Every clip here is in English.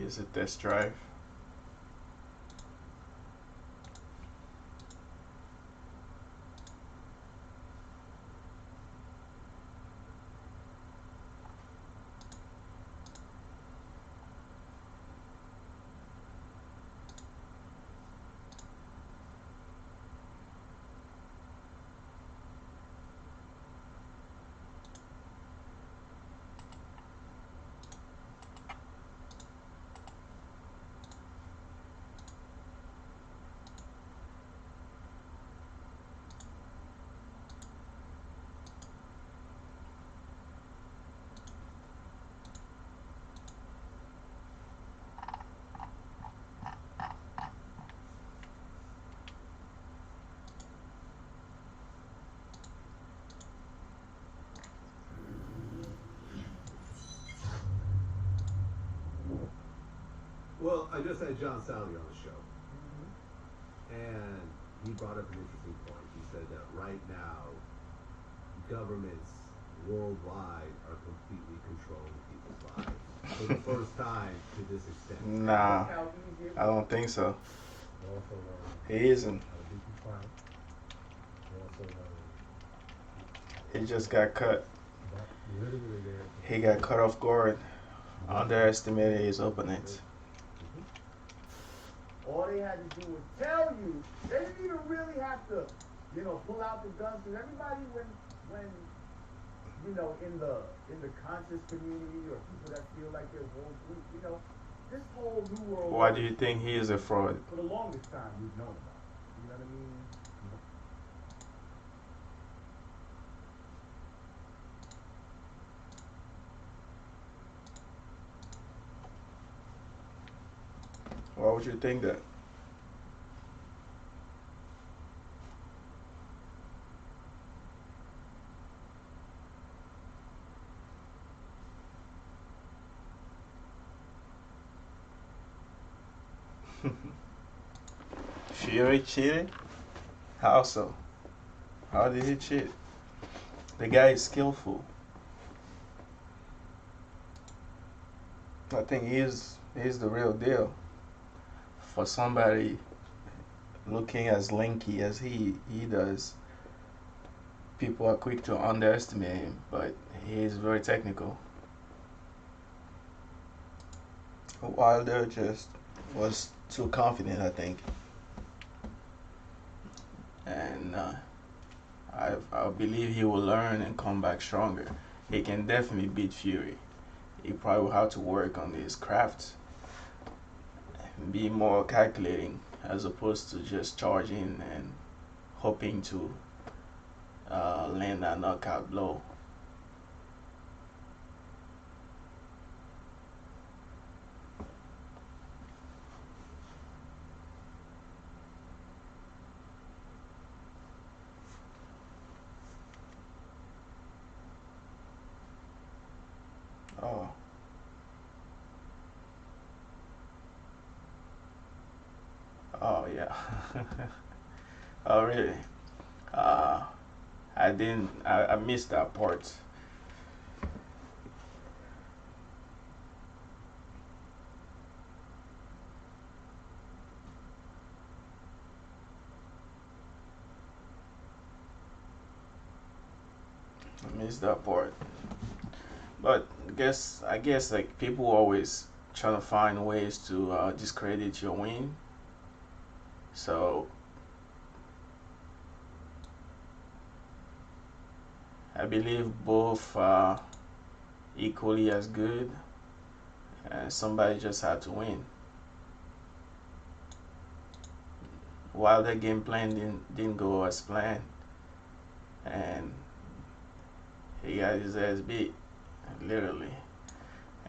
Here's a test drive. Well, I just had John Sally on the show, and he brought up an interesting point. He said that right now, governments worldwide are completely controlling people's lives for the first time to this extent. Nah, I don't think so. He isn't. He just got cut. He got cut off guard. Underestimated his opponents. All they had to do was tell you. They didn't even really have to, pull out the guns. Because everybody, when in the conscious community or people that feel like they're woke, this whole new world. Why do you think he is a fraud? For the longest time, we've known about it. You know what I mean? Why would you think that? Fury cheated? How so? How did he cheat? The guy is skillful. I think he's the real deal. For somebody looking as lanky as he does, people are quick to underestimate him, but he is very technical. Wilder just was too confident, I think. And I believe he will learn and come back stronger. He can definitely beat Fury. He probably will have to work on his craft, be more calculating as opposed to just charging and hoping to land that knockout blow. Oh. Oh yeah. Oh really? Uh, I didn't. I missed that part. I missed that part. But I guess like people always trying to find ways to discredit your win. So I believe both are equally as good, and somebody just had to win. While the game plan didn't go as planned, and he got his ass beat, literally.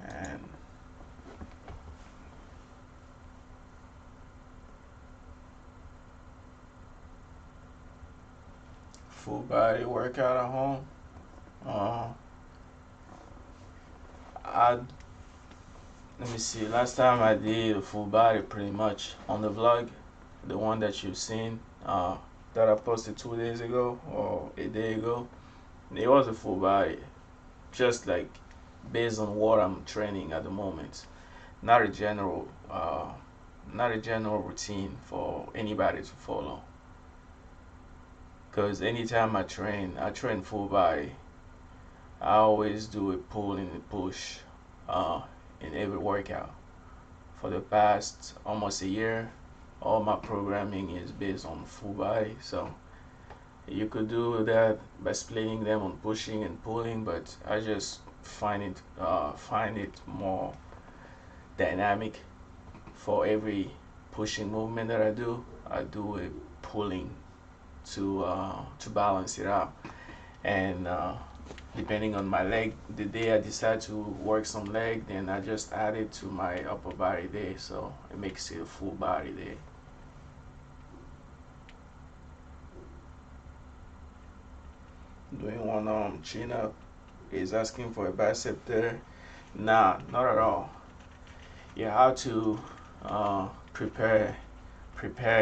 And full body workout at home. Uh, I Let me see. Last time I did a full body, pretty much on the vlog, the one that you've seen, that I posted 2 days ago or a day ago. It was a full body, just like based on what I'm training at the moment. not a general not a general routine for anybody to follow. Because anytime I train full body. I always do a pull and a push uh, in every workout. For the past almost a year, all my programming is based on full body. So you could do that by splitting them on pushing and pulling, but I just find it more dynamic. For every pushing movement that I do a pulling to balance it out. And depending on my leg, the day I decide to work some leg, then I just add it to my upper body day, so it makes it a full body day. Doing one chin up is asking for a bicep there. Nah, not at all. You have to prepare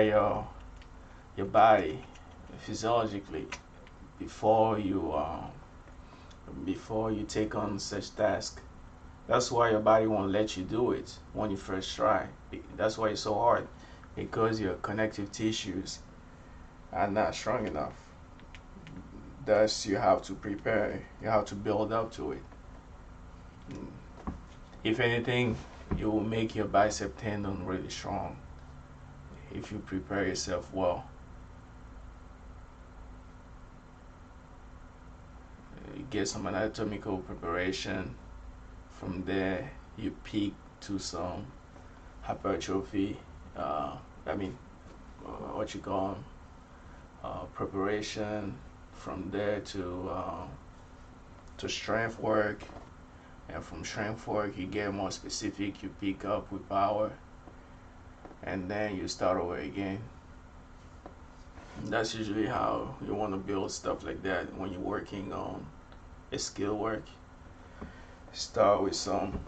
your body physiologically before you take on such task. That's why your body won't let you do it when you first try. That's why it's so hard, because your connective tissues are not strong enough. Thus, you have to prepare. You have to build up to it. If anything, it will make your bicep tendon really strong if you prepare yourself well. You get some anatomical preparation. From there, you peak to some hypertrophy. I mean, what you call preparation. From there to strength work, and from strength work, you get more specific. You pick up with power, and then you start over again. That's usually how you want to build stuff like that when you're working on a skill work. Start with some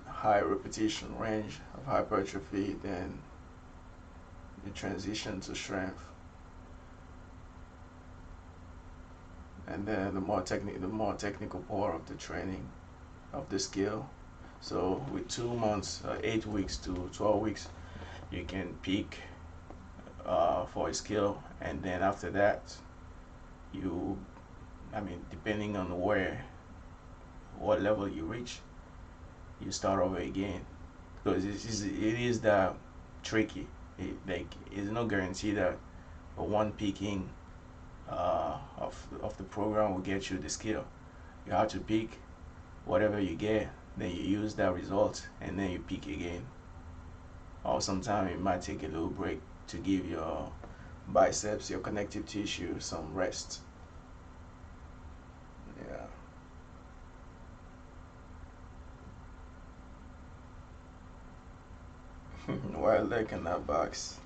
high repetition range of hypertrophy, then you transition to strength, and then the more technical part of the training of the skill. So with 2 months, 8 weeks to 12 weeks, you can peak for a skill, and then after that, you, I mean, depending on what level you reach, you start over again, because it is that tricky. It's no guarantee that one peaking of the program will get you the skill. You have to peak whatever you get, then you use that result, and then you peak again. Or sometimes it might take a little break to give your biceps, your connective tissue, some rest. Yeah. While looking that box.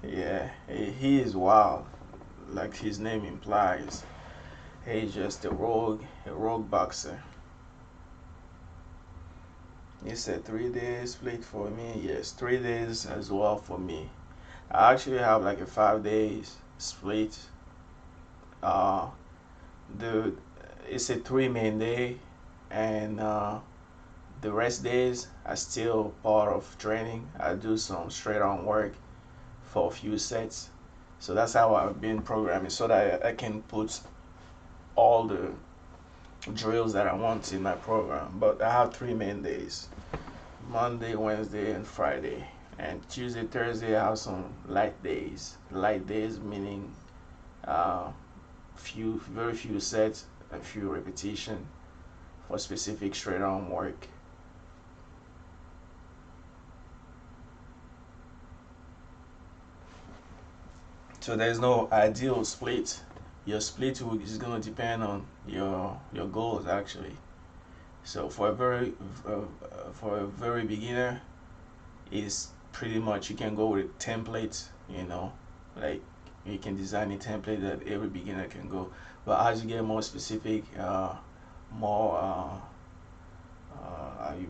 Yeah, he is wild, like his name implies. He's just a rogue boxer. He said 3 days split for me. Yes, 3 days as well for me. I actually have like a 5 days split. Uh, the it's a 3 main day, and the rest days are still part of training. I do some straight on work for a few sets. So that's how I've been programming, so that I can put all the drills that I want in my program. But I have 3 main days: Monday, Wednesday, and Friday. And Tuesday, Thursday, I have some light days. Light days meaning very few sets, a few repetition for specific straight arm work. So there's no ideal split. Your split is gonna depend on your goals actually. So for a very beginner, is pretty much you can go with templates. Like you can design a template that every beginner can go. But as you get more specific, more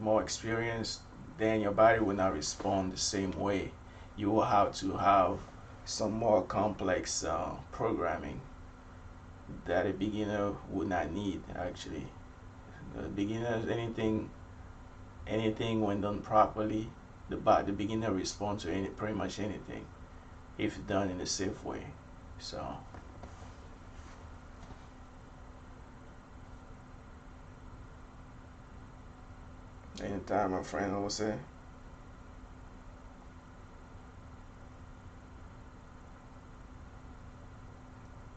more experienced, then your body will not respond the same way. You will have to have some more complex programming that a beginner would not need actually. The beginners, anything anything when done properly, the beginner responds to pretty much anything if done in a safe way. So anytime, my friend, I would say.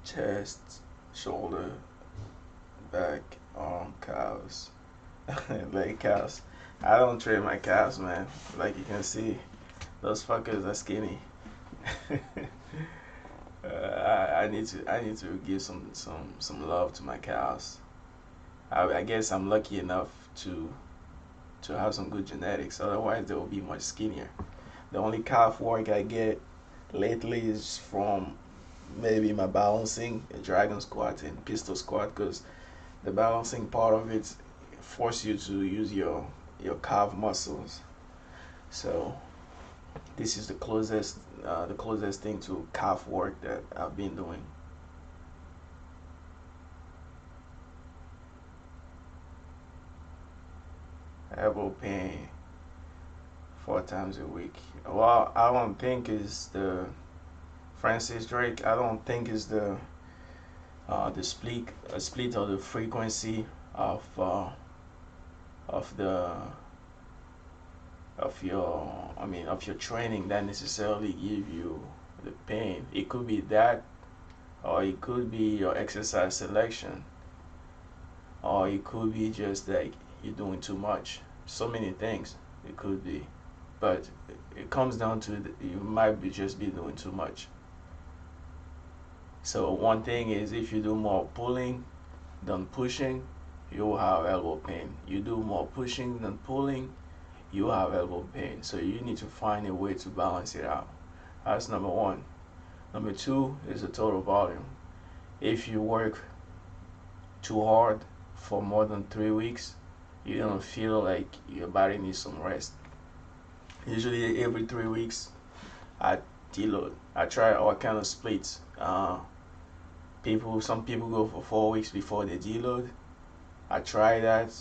Chest, shoulder, back, arm, calves, leg calves. I don't train my calves, man. Like you can see, those fuckers are skinny. I need to give some love to my calves. I guess I'm lucky enough to have some good genetics. Otherwise, they will be much skinnier. The only calf work I get lately is from maybe my balancing, dragon squat and pistol squat, because the balancing part of it force you to use your calf muscles. So this is the closest thing to calf work that I've been doing. Elbow pain 4 times a week. Well, I don't think is the Francis Drake. I don't think is the split of the frequency of of the of your of your training that necessarily give you the pain. It could be that, or it could be your exercise selection, or it could be just like you're doing too much. So many things it could be, but it comes down to you might be just be doing too much. So one thing is, if you do more pulling than pushing, you will have elbow pain. You do more pushing than pulling, you will have elbow pain. So you need to find a way to balance it out. That's number one. Number two is the total volume. If you work too hard for more than 3 weeks, you're gonna feel like your body needs some rest. Usually every 3 weeks, I deload. I try all kind of splits. Some people go for 4 weeks before they deload. I try that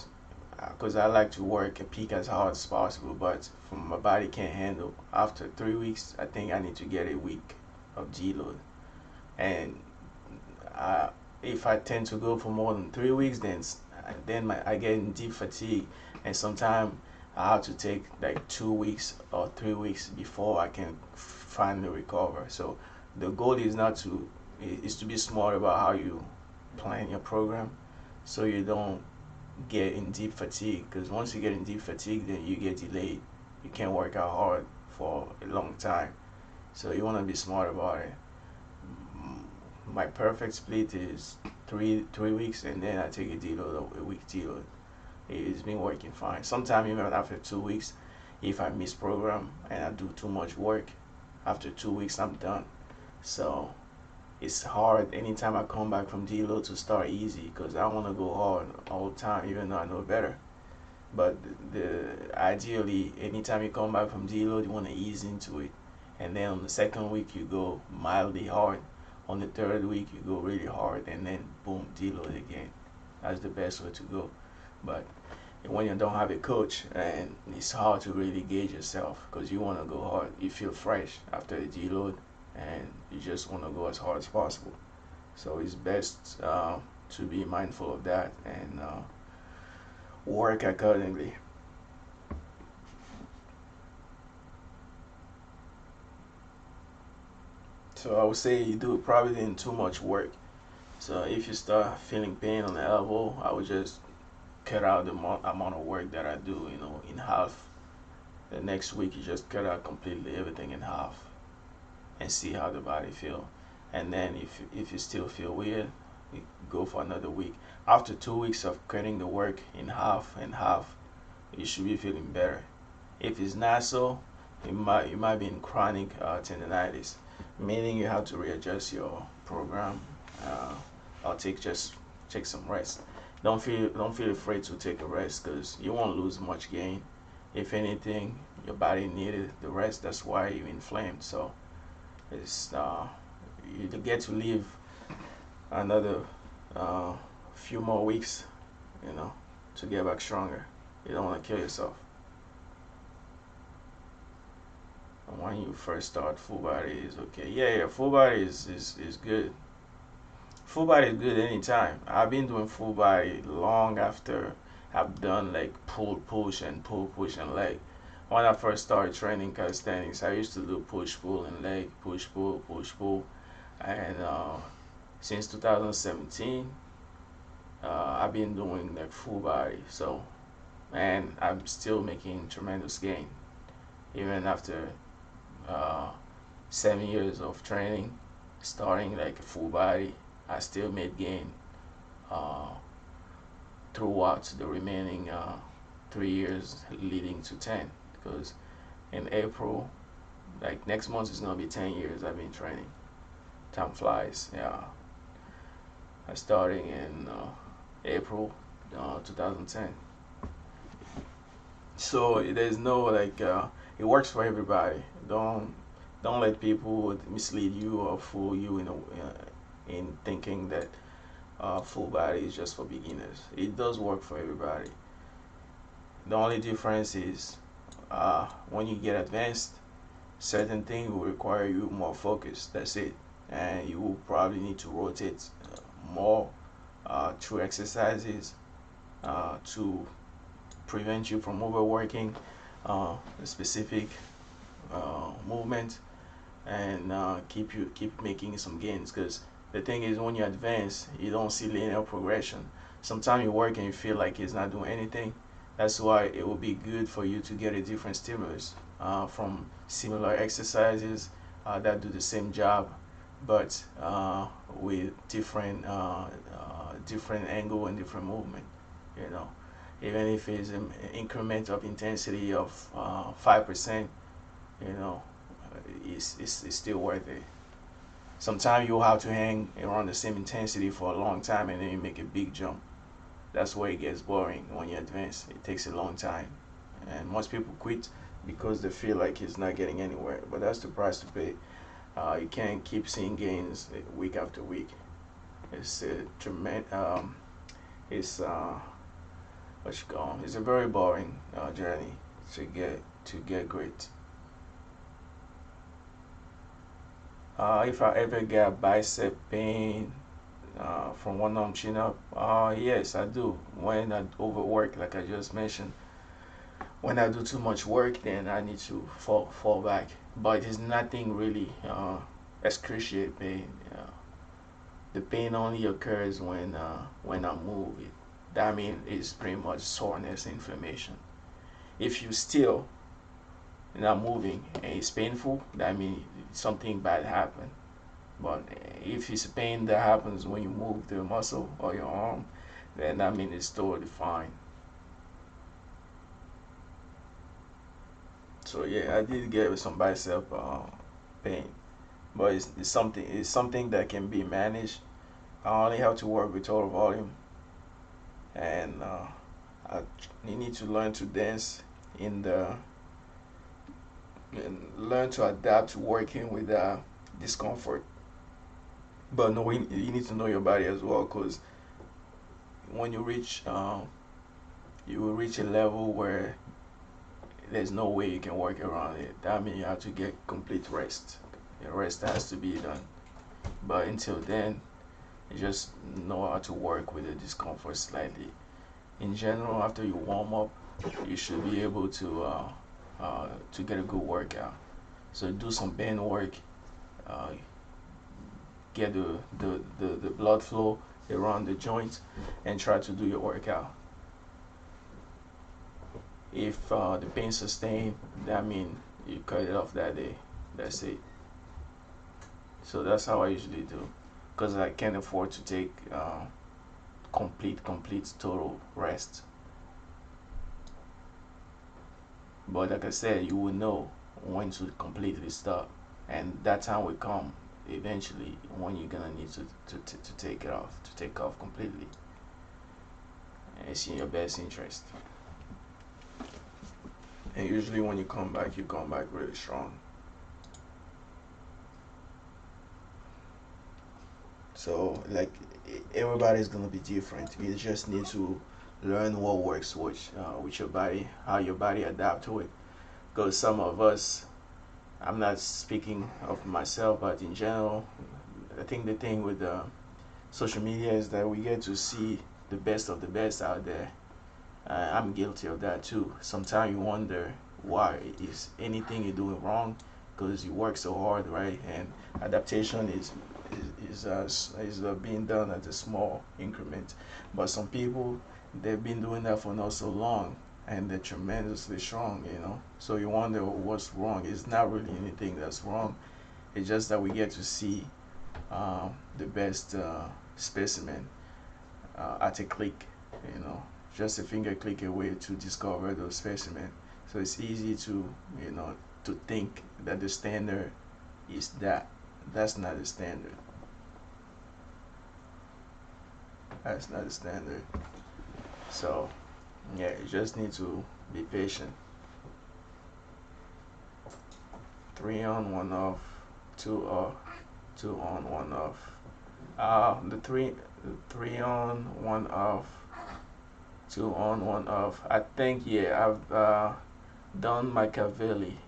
because I like to work and peak as hard as possible, but my body can't handle. After 3 weeks, I think I need to get a week of deload. And if I tend to go for more than 3 weeks, then I get in deep fatigue, and sometimes I have to take like 2 weeks or 3 weeks before I can finally recover. So the goal is to be smart about how you plan your program, so you don't get in deep fatigue. Because once you get in deep fatigue, then you get delayed. You can't work out hard for a long time. So you want to be smart about it. My perfect split is 3 weeks, and then I take a deload, a week deload. It's been working fine. Sometimes even after 2 weeks, if I miss program and I do too much work, after 2 weeks I'm done. So it's hard anytime I come back from deload to start easy, because I want to go hard all the time, even though I know better. But ideally, anytime you come back from deload, you want to ease into it, and then on the second week you go mildly hard. On the third week you go really hard, and then boom, deload again. That's the best way to go. But when you don't have a coach, and it's hard to really gauge yourself, because you want to go hard. You feel fresh after the deload, and you just want to go as hard as possible. So it's best to be mindful of that and work accordingly. So I would say you do probably in too much work. So if you start feeling pain on the elbow, I would just cut out the amount of work that I do, in half. The next week you just cut out completely everything in half, and see how the body feel. And then if you still feel weird, you go for another week. After 2 weeks of cutting the work in half and half, you should be feeling better. If it's not so, you might be in chronic tendonitis, meaning you have to readjust your program. Uh, or take some rest. Don't feel afraid to take a rest, because you won't lose much gain. If anything, your body needed the rest. That's why you inflamed. So it's you get to live another few more weeks, to get back stronger. You don't want to kill yourself. when you first start, full body is okay. Yeah, full body is good. Full body is good anytime. I've been doing full body long after I've done like pull push and leg. When I first started training calisthenics, I used to do push pull and leg, push pull, and since 2017, I've been doing like full body. So, and I'm still making tremendous gain even after uh, 7 years of training, starting like full body. I still made gain uh, throughout the remaining 3 years leading to 10, because in April, like next month is gonna be 10 years I've been training. Time flies. Yeah, I started in April 2010. So there's no like it works for everybody. Don't let people mislead you or fool you in thinking that full body is just for beginners. It does work for everybody. The only difference is when you get advanced, certain things will require you more focus. That's it, and you will probably need to rotate more through exercises to prevent you from overworking a specific movement, and keep making some gains. Because the thing is, when you advance, you don't see linear progression. Sometimes you work and you feel like it's not doing anything. That's why it will be good for you to get a different stimulus from similar exercises that do the same job, but with different angle and different movement. You know, even if it's an increment of intensity of 5%, you know, it's still worth it. Sometimes you'll have to hang around the same intensity for a long time and then you make a big jump. That's where it gets boring when you advance. It takes a long time. And most people quit because they feel like it's not getting anywhere. But that's the price to pay. You can't keep seeing gains week after week. It's a tremendous, it's, what you call, it's a very boring journey to get great. If I ever get bicep pain from one arm chin up, yes, I do. When I overwork, like I just mentioned, when I do too much work, then I need to fall back. But it's nothing really excruciating pain. The pain only occurs when I move. That means it's pretty much soreness, inflammation. If you still not moving and it's painful, that means something bad happened. But if it's pain that happens when you move the muscle or your arm, then that means it's totally fine. So yeah, I did get some bicep pain, but it's something that can be managed. I only have to work with total volume, and you need to learn to dance in the and learn to adapt to working with discomfort. But knowing you need to know your body as well, because when you will reach a level where there's no way you can work around it. That means you have to get complete rest. The rest has to be done. But until then, you just know how to work with the discomfort slightly. In general, after you warm up, you should be able to get a good workout. So do some band work, uh, get the blood flow around the joints, and try to do your workout. If the pain sustained, that means you cut it off that day. That's it. So that's how I usually do, because I can't afford to take complete total rest. But like I said, you will know when to completely stop, and that time will come eventually when you're gonna need to take off completely. And it's in your best interest. And usually when you come back really strong. So like everybody's gonna be different. You just need to learn what works with your body, how your body adapt to it. Because some of us I'm not speaking of myself, but in general, I think the thing with social media is that we get to see the best of the best out there. I'm guilty of that too. Sometimes you wonder why is anything you're doing wrong because you work so hard, right? And adaptation is being done at a small increment. But some people they've been doing that for not so long, and they're tremendously strong, you know. So you wonder what's wrong. It's not really anything that's wrong. It's just that we get to see the best specimen at a click, you know, just a finger click away to discover those specimen. So it's easy to, you know, to think that the standard is that. That's not the standard. That's not the standard. So yeah, you just need to be patient. 3 on 1 off, 2 off, 2 on 1 off. The three on 1 off, 2 on 1 off. I think yeah, I've done Machiavelli.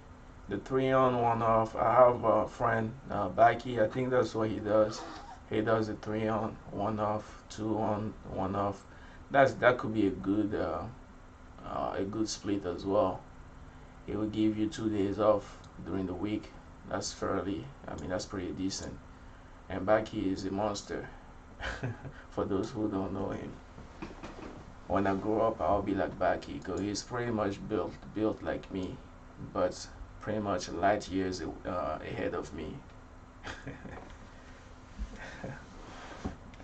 The 3 on 1 off. I have a friend, Baki. I think that's what he does. He does the 3 on 1 off, 2 on 1 off. That could be a good split as well. It will give you 2 days off during the week. That's fairly. I mean, that's pretty decent. And Baki is a monster. For those who don't know him, when I grow up, I'll be like Baki because he's pretty much built like me, but pretty much light years ahead of me.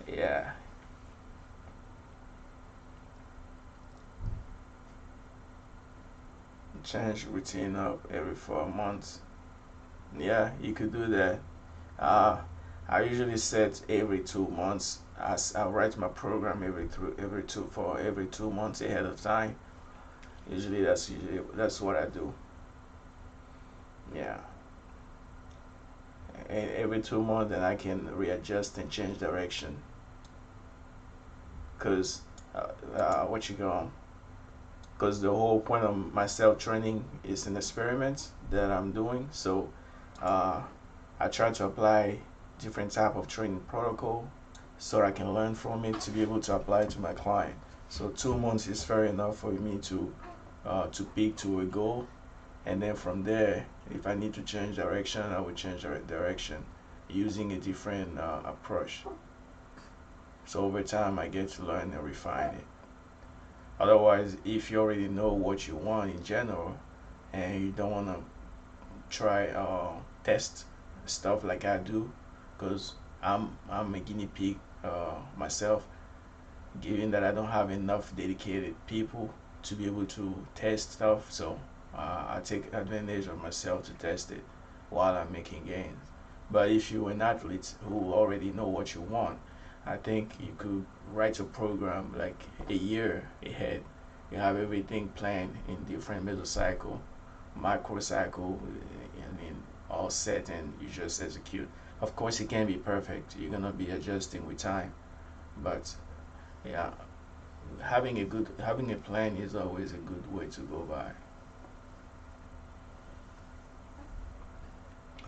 Yeah, change routine up every 4 months. Yeah, you could do that. Uh, I usually set every 2 months. As I write my program every 2 months ahead of time. Usually that's what I do. Yeah, and every 2 months, then I can readjust and change direction. Cause what you go because the whole point of my self training is an experiment that I'm doing. So uh, I try to apply different type of training protocol so I can learn from it to be able to apply it to my client. So 2 months is fair enough for me to pick to a goal, and then from there, if I need to change direction, I will change direction using a different approach. So over time, I get to learn and refine it. Otherwise, if you already know what you want in general and you don't want to try test stuff like I do, because I'm a guinea pig myself, given that I don't have enough dedicated people to be able to test stuff. So I take advantage of myself to test it while I'm making gains. But if you're an athlete who already know what you want, I think you could write a program like a year ahead. You have everything planned in different mesocycle, microcycle, and in all set, and you just execute. Of course, it can't be perfect. You're gonna be adjusting with time, but yeah, having a plan is always a good way to go by.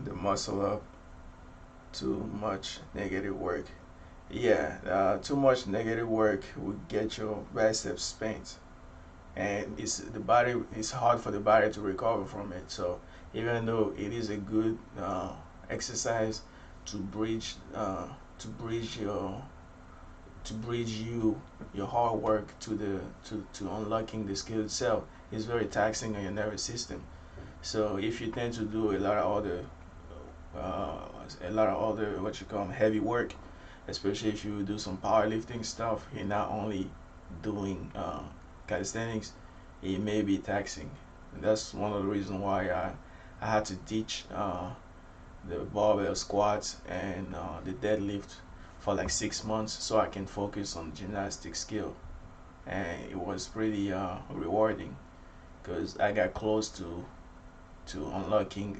The muscle up, too much negative work. Yeah, too much negative work will get your biceps spent, and it's hard for the body to recover from it. So even though it is a good exercise to bridge your hard work to unlocking the skill itself, is very taxing on your nervous system. So if you tend to do uh, a lot of other what you call heavy work, especially if you do some powerlifting stuff, you're not only doing calisthenics, it may be taxing. And that's one of the reasons why I had to teach the barbell squats and the deadlift for like 6 months so I can focus on gymnastic skill. And it was pretty rewarding because I got close to unlocking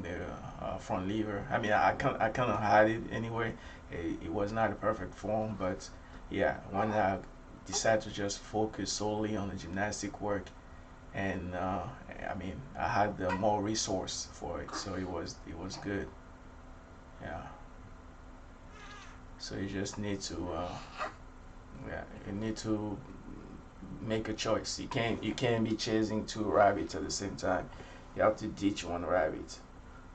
the front lever. I mean, I kind of had it anyway. It was not a perfect form, but yeah, when I decided to just focus solely on the gymnastic work and I mean, I had the more resource for it, so it was good. Yeah. So you just need to yeah, you need to make a choice. You can't be chasing two rabbits at the same time. You have to ditch one rabbit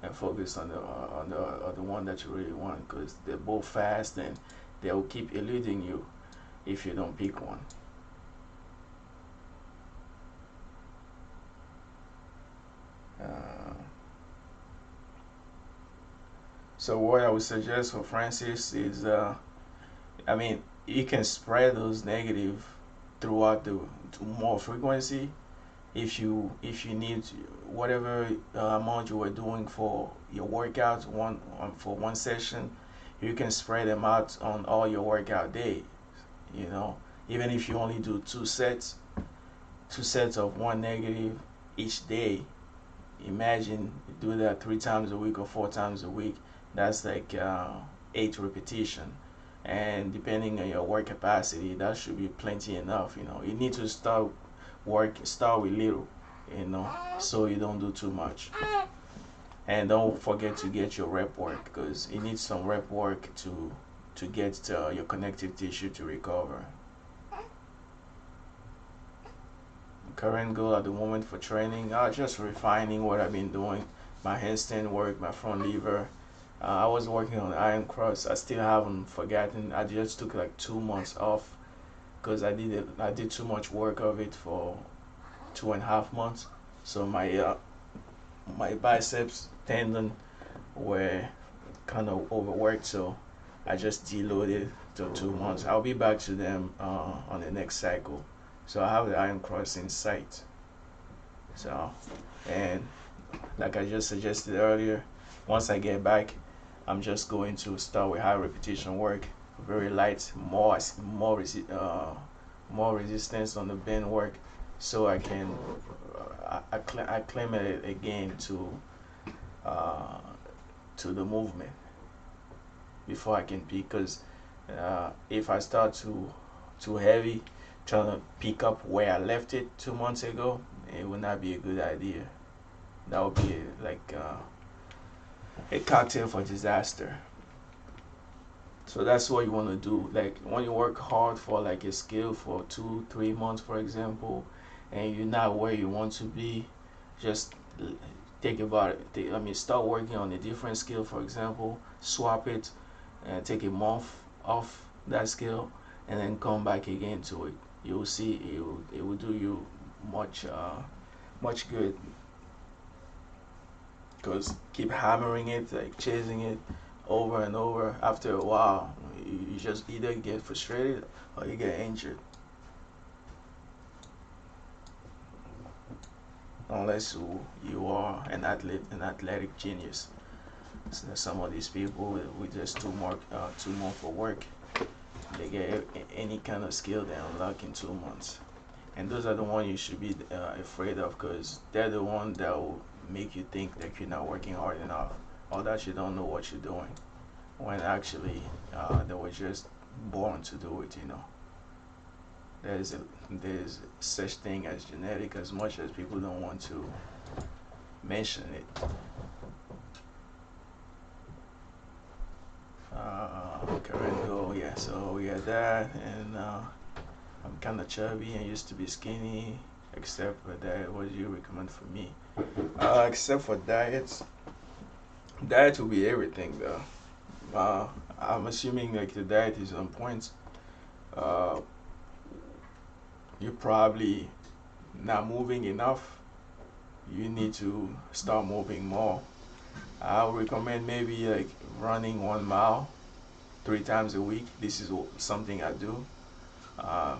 and focus on the one that you really want, because they're both fast and they will keep eluding you if you don't pick one. Uh, so what I would suggest for Francis is, I mean, you can spread those negative throughout the to more frequency. If you need whatever amount you were doing for your workout for one session, you can spread them out on all your workout days. You know, even if you only do two sets of one negative each day. Imagine you do that 3 times a week or 4 times a week. That's like 8 repetition, and depending on your work capacity, that should be plenty enough. You need to start with little, so you don't do too much. And don't forget to get your rep work, because you need some rep work to get your connective tissue to recover. Current goal at the moment for training, just refining what I've been doing. My handstand work, my front lever. I was working on iron cross. I still haven't forgotten. I just took like 2 months off because I did too much work of it for 2.5 months. So my biceps tendon were kind of overworked. So I just deloaded to 2 months. I'll be back to them on the next cycle. So I have the iron cross in sight. So, and like I just suggested earlier, once I get back, I'm just going to start with high repetition work, very light, more resistance on the bend work, so I can acclimate it again uh, to the movement before I can peak. Because if I start too heavy, trying to pick up where I left it 2 months ago, it would not be a good idea. That would be like a cocktail for disaster. So that's what you want to do. Like when you work hard for like a skill for 2 3 months, for example, and you're not where you want to be, just think about it. Start working on a different skill, for example, swap it, and take a month off that skill, and then come back again to it. You'll see it will do you much good, because keep hammering it, like chasing it over and over. After a while, you just either get frustrated or you get injured, unless you are an athlete, an athletic genius. So some of these people with just two months for work, they get any kind of skill they unlock in 2 months. And those are the ones you should be afraid of, because they're the ones that will make you think that you're not working hard enough, or that you don't know what you're doing, when actually they were just born to do it. There's such thing as genetic, as much as people don't want to mention it. Current goal, yeah. So we had that, and I'm kind of chubby and used to be skinny. Except for that, what do you recommend for me? Except for diets, diet will be everything though. I'm assuming like the diet is on point. Uh, you're probably not moving enough. You need to start moving more. I would recommend maybe like running 1 mile 3 times a week. This is something I do. Uh,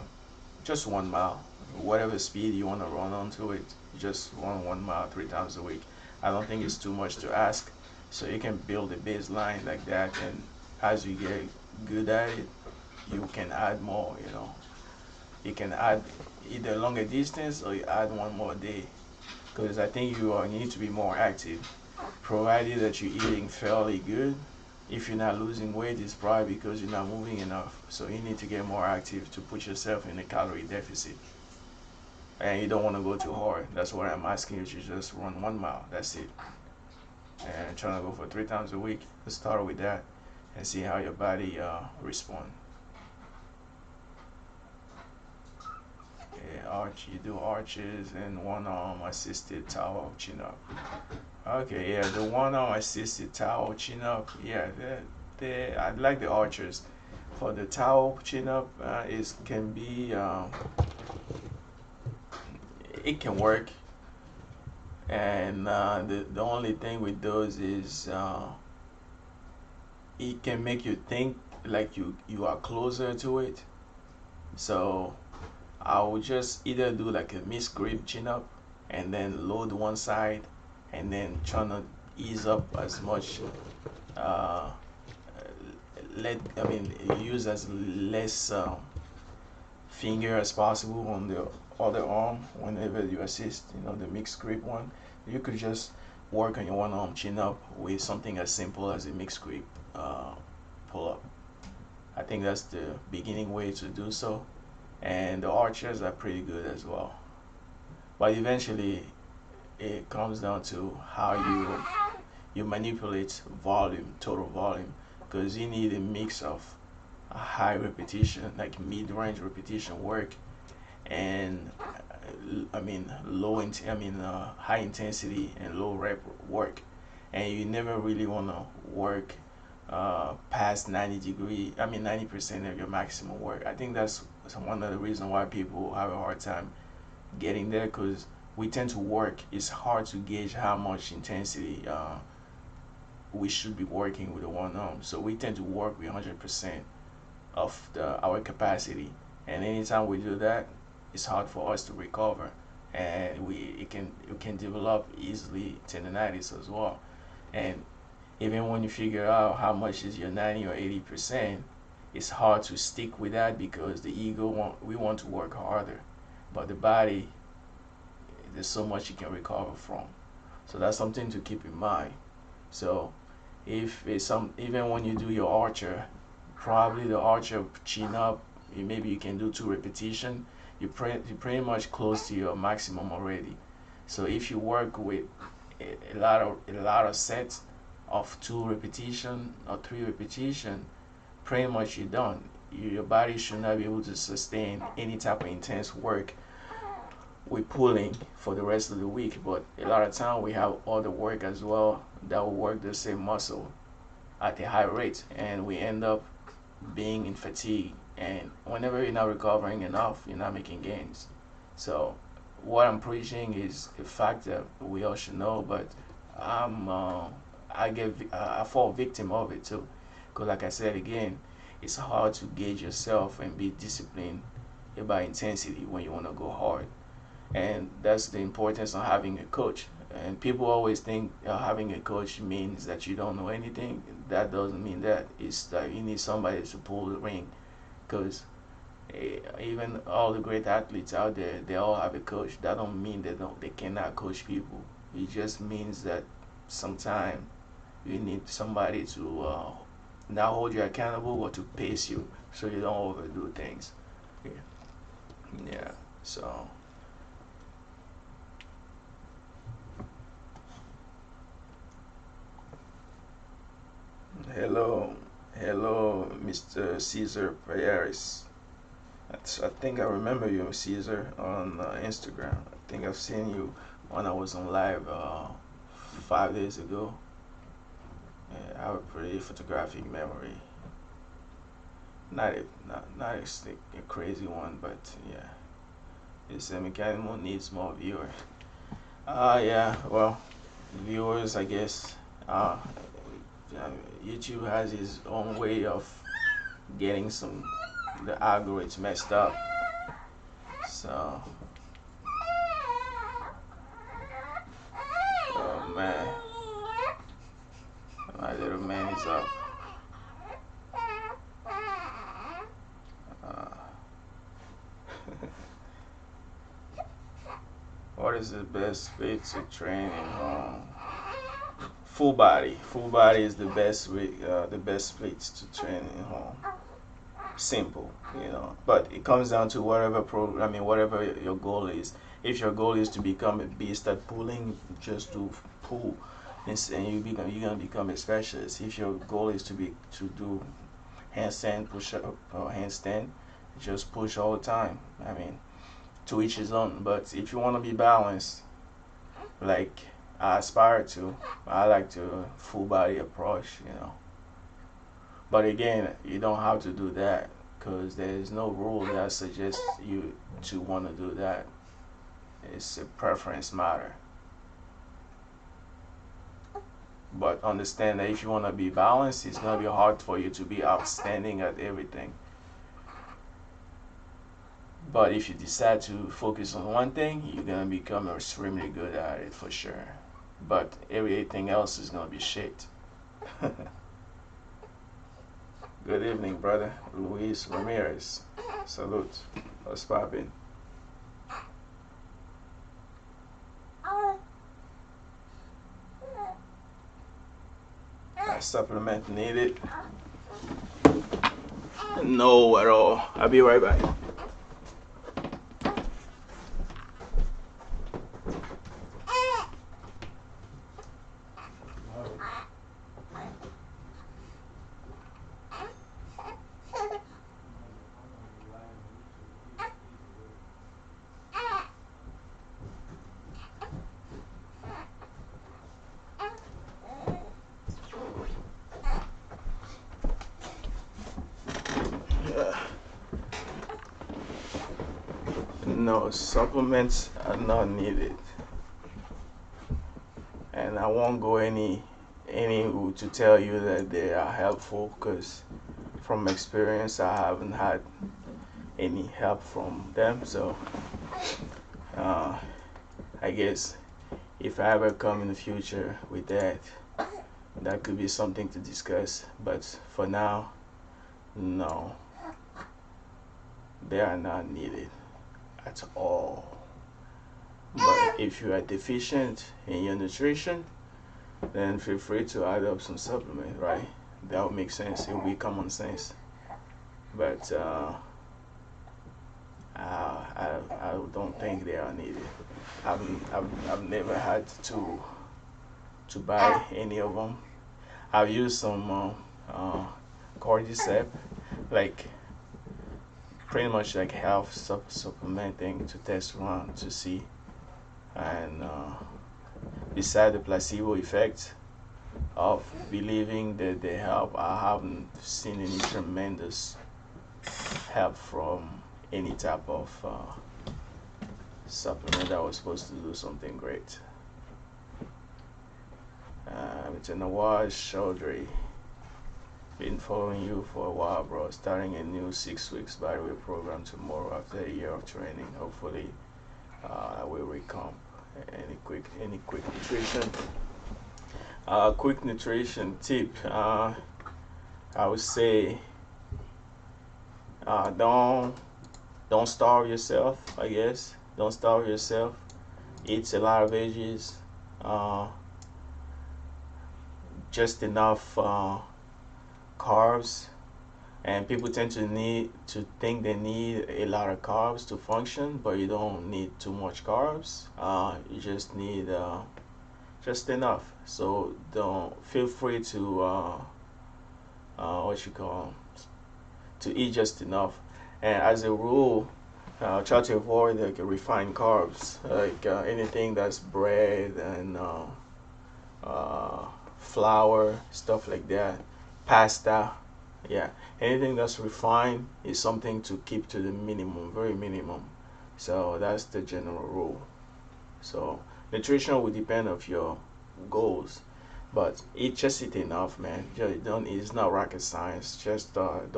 just 1 mile, whatever speed you want to run onto it. Just run 1 mile 3 times a week. I don't think it's too much to ask. So you can build a baseline like that, and as you get good at it, you can add more. You can add either longer distance, or you add one more day. Because I think you need to be more active, provided that you're eating fairly good. If you're not losing weight, it's probably because you're not moving enough. So you need to get more active to put yourself in a calorie deficit. and you don't want to go too hard. That's what I'm asking you to just run 1 mile. That's it. And trying to go for 3 times a week. Let's start with that and see how your body respond. Yeah, arch. You do arches and one arm assisted towel chin up. Okay, yeah, the one arm assisted towel chin up. Yeah, I like the archers. For the towel chin up, is can be it can work, and the only thing with those is it can make you think like you are closer to it. So I would just either do like a mixed grip chin up and then load one side and then trying to ease up as much uh, let I mean use as less finger as possible on the other arm whenever you assist, the mixed grip one. You could just work on your one arm chin up with something as simple as a mixed grip uh, pull up. I think that's the beginning way to do so, and the archers are pretty good as well. But eventually, it comes down to how you manipulate volume, total volume, because you need a mix of a high repetition, like mid-range repetition work, and I mean high intensity and low rep work, and you never really want to work past 90% of your maximum work. I think that's one of the reasons why people have a hard time getting there, because we tend to work. It's hard to gauge how much intensity we should be working with the one arm. So we tend to work with 100% of our capacity, and anytime we do that, it's hard for us to recover, and it can develop easily tendonitis as well. And even when you figure out how much is your 90 or 80%, it's hard to stick with that because the ego we want to work harder, but the body, there's so much you can recover from. So that's something to keep in mind. So if it's even when you do your archer, probably the archer chin up, maybe you can do 2 repetition. You're pretty much close to your maximum already. So if you work with a lot of sets of 2 repetition or 3 repetition, pretty much you're done. Your body should not be able to sustain any type of intense work with pulling for the rest of the week. But a lot of time we have other work as well that will work the same muscle at a high rate, and we end up being in fatigue. And whenever you're not recovering enough, you're not making gains. So what I'm preaching is a fact that we all should know, but I'm I fall victim of it too, because like I said again, it's hard to gauge yourself and be disciplined about intensity when you want to go hard, and that's the importance of having a coach. And people always think having a coach means that you don't know anything. That doesn't mean that. It's that you need somebody to pull the ring, because even all the great athletes out there, they all have a coach. That don't mean they cannot coach people. It just means that sometimes you need somebody to not hold you accountable, but to pace you so you don't overdo things. Yeah. Yeah. So hello, hello, Mr. Caesar Payaris. I think I remember you, Caesar, on Instagram. I think I've seen you when I was on live 5 days ago. Yeah, I have a pretty photographic memory. Not a crazy one, but yeah. It's a Meckanimal needs more viewers. Yeah, well, viewers, I guess. Uh, YouTube has its own way of getting the algorithms messed up. So, oh man, my little man is up. Uh, what is the best fit to train in home? Full body. Full body is the best way, the best place to train in home. simple, but it comes down to whatever whatever your goal is. If your goal is to become a beast at pulling, just to pull, and you're gonna become a specialist. If your goal is to do handstand push up or handstand, just push all the time. To each his own. But if you want to be balanced, like I aspire to, I like to full body approach. But again, you don't have to do that because there's no rule that suggests you to want to do that. It's a preference matter. But understand that if you want to be balanced, it's gonna be hard for you to be outstanding at everything. But if you decide to focus on one thing, you're gonna become extremely good at it for sure. But everything else is gonna be shit. Good evening, brother. Luis Ramirez. Salute. What's poppin'? Supplement needed? No, at all. I'll be right back. No, supplements are not needed, and I won't go any to tell you that they are helpful because from experience I haven't had any help from them. So I guess if I ever come in the future with that, that could be something to discuss. But for now, no, they are not needed at all. But if you are deficient in your nutrition, then feel free to add up some supplement, right? That would make sense. It would be common sense. But I don't think they are needed. I've never had to buy any of them. I've used some cordyceps, like pretty much like health supplementing to test around to see, and beside the placebo effect of believing that they help, I haven't seen any tremendous help from any type of supplement that was supposed to do something great. It's in Nawaz Chaudhry. Been following you for a while, bro. Starting a new 6 weeks bodyweight program tomorrow after a year of training. Hopefully, I will recomp. Any quick nutrition? Quick nutrition tip. I would say, don't starve yourself. I guess don't starve yourself. Eat a lot of veggies. Just enough carbs, and people tend to think they need a lot of carbs to function, but you don't need too much carbs. You just need just enough. So don't feel free to to eat just enough. And as a rule, try to avoid like refined carbs, like anything that's bread and flour, stuff like that, pasta. Yeah, anything that's refined is something to keep to the minimum, very minimum. So that's the general rule. So nutrition will depend on your goals, but just eat enough, man. Just don't. It's not rocket science. Just don't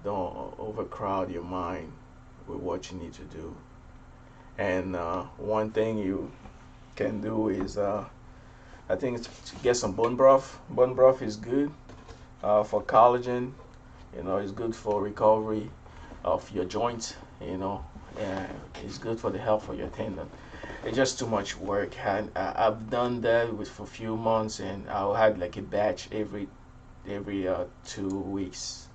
overcrowd your mind with what you need to do. And one thing you can do is I think it's to get some bone broth. Bone broth is good for collagen. It's good for recovery of your joints. And it's good for the health of your tendon. It's just too much work, and I've done that for a few months, and I had like a batch every 2 weeks.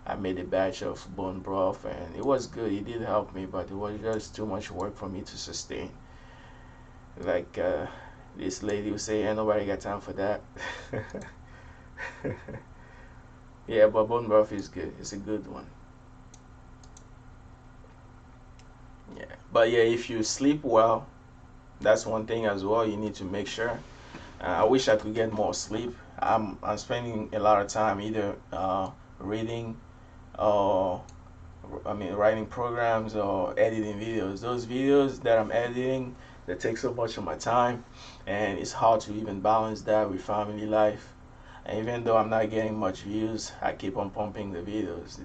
I made a batch of bone broth, and it was good. It did help me, but it was just too much work for me to sustain. Like this lady would say, "Ain't nobody got time for that." Yeah, but bone broth is good. It's a good one. Yeah, but yeah, if you sleep well, that's one thing as well. You need to make sure. I wish I could get more sleep. I'm spending a lot of time either reading or writing programs or editing videos. Those videos that I'm editing, that take so much of my time, and it's hard to even balance that with family life. And even though I'm not getting much views, I keep on pumping the videos.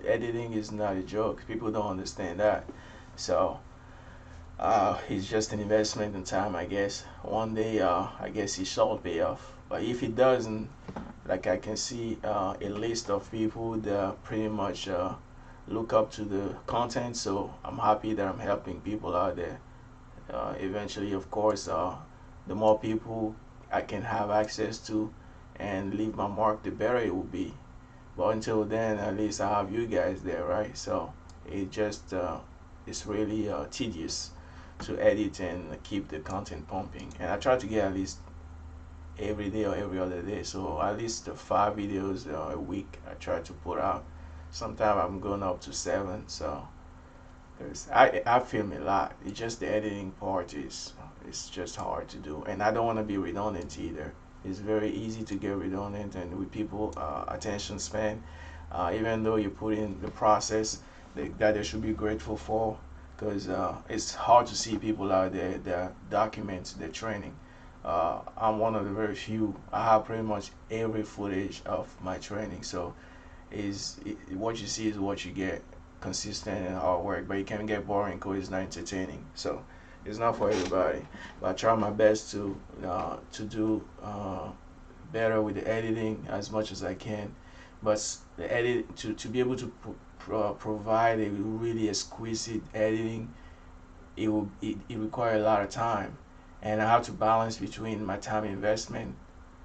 Editing is not a joke. People don't understand that. So it's just an investment in time, I guess. One day, I guess it shall pay off. But if it doesn't, like I can see a list of people that pretty much look up to the content. So I'm happy that I'm helping people out there. Eventually, of course, the more people I can have access to and leave my mark, the better it will be. But until then, at least I have you guys there, right? So it just it's really tedious to edit and keep the content pumping. And I try to get at least every day or every other day. So at least 5 videos a week I try to put out. Sometimes I'm going up to 7. So I film a lot. It's just the editing part is it's just hard to do, and I don't want to be redundant either. It's very easy to get redundant, and with people attention span, even though you put in the process that they should be grateful for, because it's hard to see people out there that document their training. I'm one of the very few. I have pretty much every footage of my training, so what you see is what you get. Consistent and hard work, but it can get boring because it's not entertaining. So it's not for everybody. But I try my best to do better with the editing as much as I can. But the edit to be able to provide a really exquisite editing, it requires a lot of time, and I have to balance between my time investment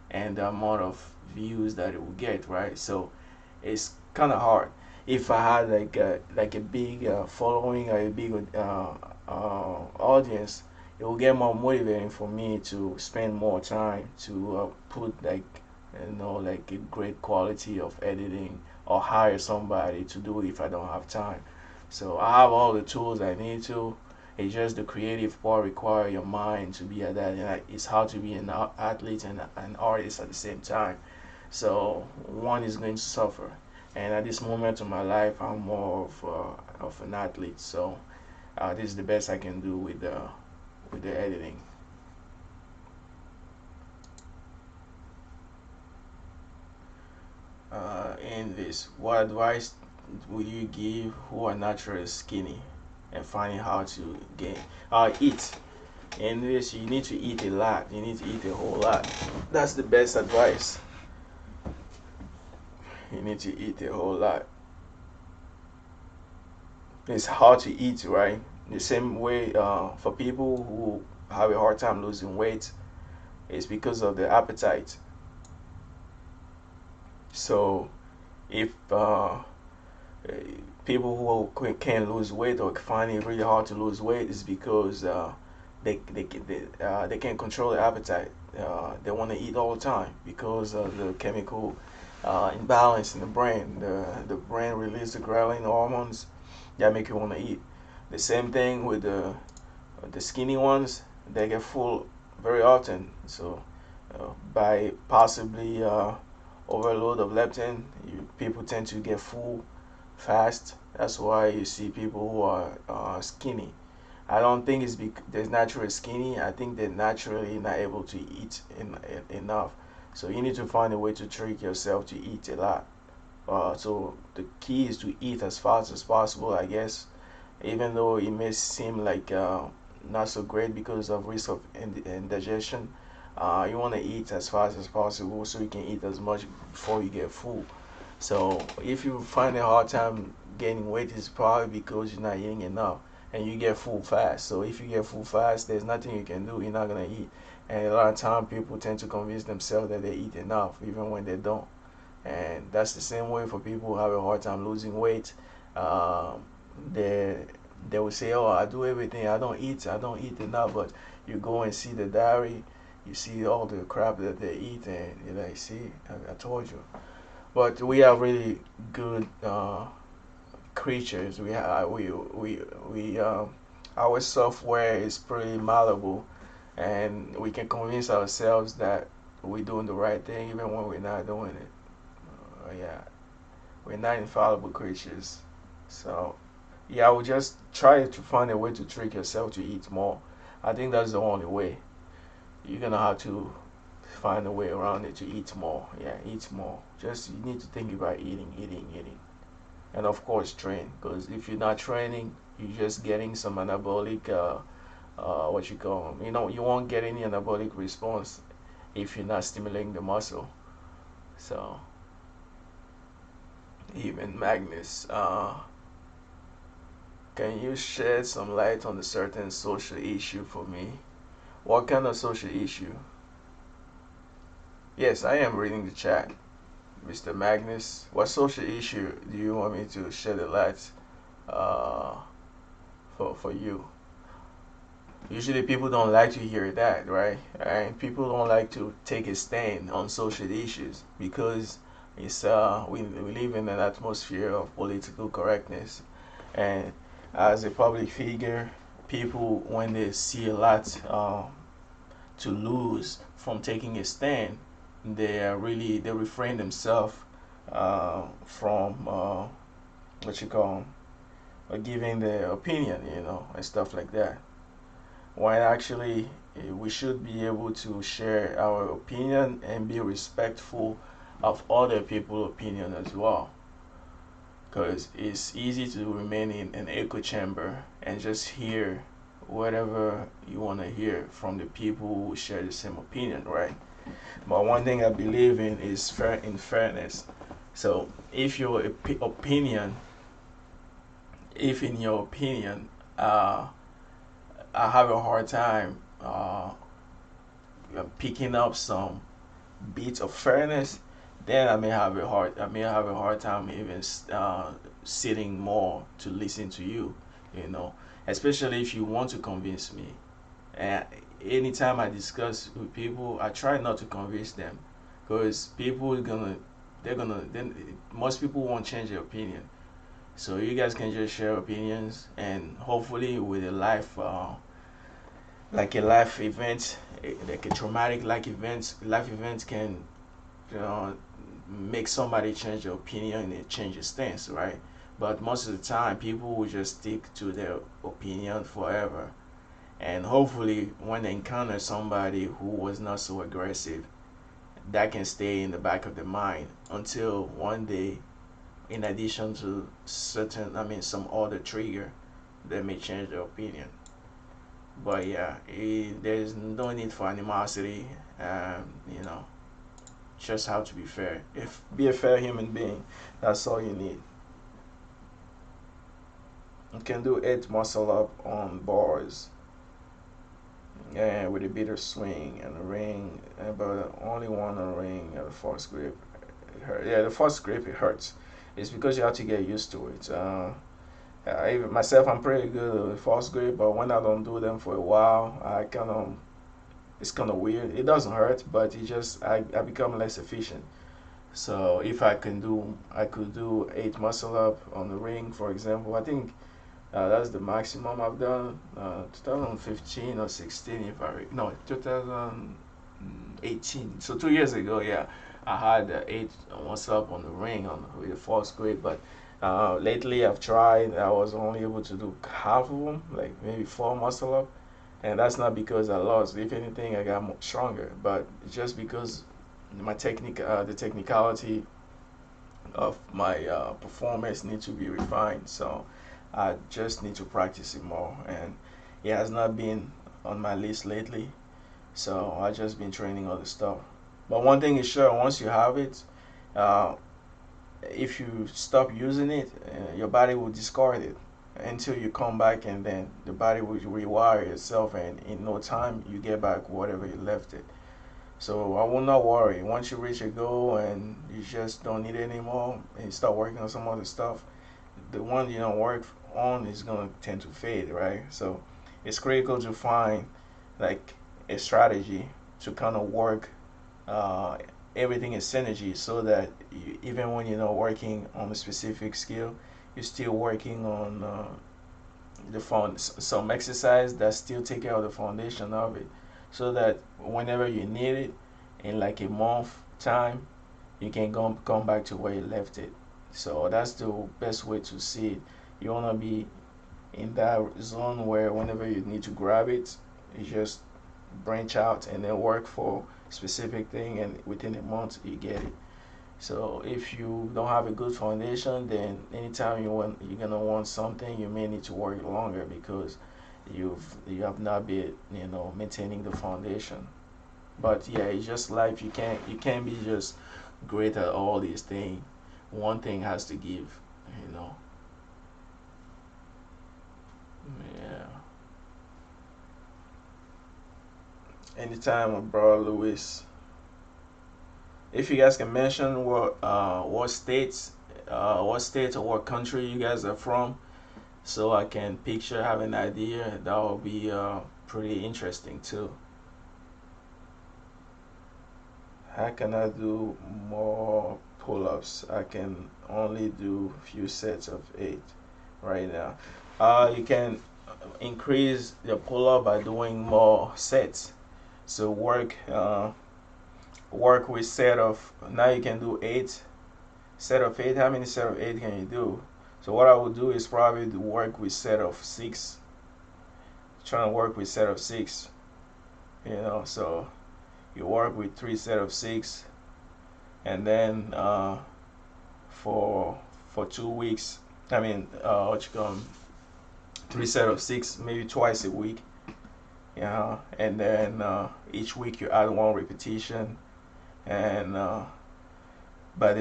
and the amount of views that it will get. Right, so it's kind of hard. If I had like a big following or a big audience, it will get more motivating for me to spend more time to put like a great quality of editing or hire somebody to do it if I don't have time. So I have all the tools I need to. It's just the creative part require your mind to be at that, and it's hard to be an athlete and an artist at the same time. So one is going to suffer. And at this moment of my life, I'm more of an athlete. So this is the best I can do with the editing. In this, what advice would you give who are naturally skinny and finding how to gain? Eat. In this, you need to eat a lot. You need to eat a whole lot. That's the best advice. You need to eat a whole lot. It's hard to eat, right? The same way for people who have a hard time losing weight, it's because of the appetite. So if people who can't lose weight or find it really hard to lose weight, is because they can't control their appetite. They want to eat all the time because of the chemical imbalance in the brain. The brain releases the ghrelin hormones that make you want to eat. The same thing with the skinny ones. They get full very often. So by possibly overload of leptin, people tend to get full fast. That's why you see people who are skinny. I don't think it's because they're naturally skinny. I think they're naturally not able to eat enough. So you need to find a way to trick yourself to eat a lot. So the key is to eat as fast as possible, I guess. Even though it may seem like not so great because of risk of indigestion, you want to eat as fast as possible so you can eat as much before you get full. So if you find a hard time gaining weight, it's probably because you're not eating enough and you get full fast. So if you get full fast, there's nothing you can do. You're not gonna eat. And a lot of time people tend to convince themselves that they eat enough even when they don't. And that's the same way for people who have a hard time losing weight. Um, they they will say, "Oh, I do everything. I don't eat enough." But you go and see the diary, you see all the crap that they eat, and you're like, "See, I told you." But we are really good creatures. Our software is pretty malleable, and we can convince ourselves that we're doing the right thing even when we're not doing it. Yeah, we're not infallible creatures. So, yeah, I would just try to find a way to trick yourself to eat more. I think that's the only way. You're gonna have to find a way around it to eat more. Yeah, eat more. Just you need to think about eating, eating, eating, and of course train. Because if you're not training, you're just getting some anabolic. What you call 'em. You know, you won't get any anabolic response if you're not stimulating the muscle. So even Magnus, can you shed some light on a certain social issue for me? What kind of social issue? Yes, I am reading the chat. Mr. Magnus, what social issue do you want me to shed a light uh, for you? Usually people don't like to hear that, right? And people don't like to take a stand on social issues because we live in an atmosphere of political correctness, and as a public figure, people when they see a lot to lose from taking a stand, they refrain themselves from what you call giving their opinion, and stuff like that. When actually we should be able to share our opinion and be respectful of other people's opinion as well. Because it's easy to remain in an echo chamber and just hear whatever you want to hear from the people who share the same opinion, right? But one thing I believe in is fairness. So opinion, if in your opinion, I have a hard time picking up some bits of fairness, then I may have a hard time even sitting more to listen to you, you know, especially if you want to convince me. And anytime I discuss with people, I try not to convince them, because people are gonna, they're gonna, then most people won't change their opinion. So you guys can just share opinions, and hopefully with a life event, like a traumatic life event can, you know, make somebody change their opinion and change their stance, right? But most of the time, people will just stick to their opinion forever. And hopefully, when they encounter somebody who was not so aggressive, that can stay in the back of their mind until one day, in addition to some other trigger, they may change their opinion. But yeah, there's no need for animosity. You know, just have to be fair. If be a fair human being, that's all you need. You can do 8 muscle up on bars, with a bitter swing and a ring, but only one on ring at a force grip. It hurt. Yeah, the force grip it hurts. It's because you have to get used to it. Even myself, I'm pretty good with force grip, but when I don't do them for a while, it's kind of weird. It doesn't hurt, but I become less efficient. So if I could do 8 muscle up on the ring, for example. I think that's the maximum I've done. 2015 or 16, if no, 2018. So 2 years ago, yeah, I had 8 muscle up on the ring with a false grip. But lately I've tried. I was only able to do half of them, like maybe 4 muscle up, and that's not because I lost. If anything, I got more stronger. But just because the technicality of my performance need to be refined. So I just need to practice it more, and it has not been on my list lately. So I just been training other stuff. But one thing is sure, once you have it, uh, if you stop using it, your body will discard it until you come back, and then the body will rewire itself, and in no time you get back whatever you left it. So I will not worry. Once you reach a goal and you just don't need it anymore, and you start working on some other stuff, the one you don't work on is gonna tend to fade, right? So it's critical to find like a strategy to kind of work uh, everything in synergy, so that you, even when you're not working on a specific skill, you're still working on the some exercise that still take care of the foundation of it, so that whenever you need it in like a month time, you can come back to where you left it. So that's the best way to see it. You wanna be in that zone where whenever you need to grab it, you just branch out and then work for specific thing, and within a month you get it. So if you don't have a good foundation, then anytime you're gonna want something, you may need to work longer because you have not been maintaining the foundation. But yeah, it's just life. You can't be just great at all these things. One thing has to give, you know. Yeah. Anytime, bro, Luis. If you guys can mention what states or what country you guys are from, so I can picture, have an idea. That would be pretty interesting too. How can I do more pull-ups? I can only do few sets of 8 right now. You can increase your pull-up by doing more sets. So work with set of, now you can do 8 set of 8. How many set of 8 can you do? So what I would do is probably to work with set of 6. Trying to work with set of 6. So you work with 3 set of 6, and then for 2 weeks. I mean, what you call 'em, 3 set of 6, maybe twice a week. And then each week you add 1 repetition, and by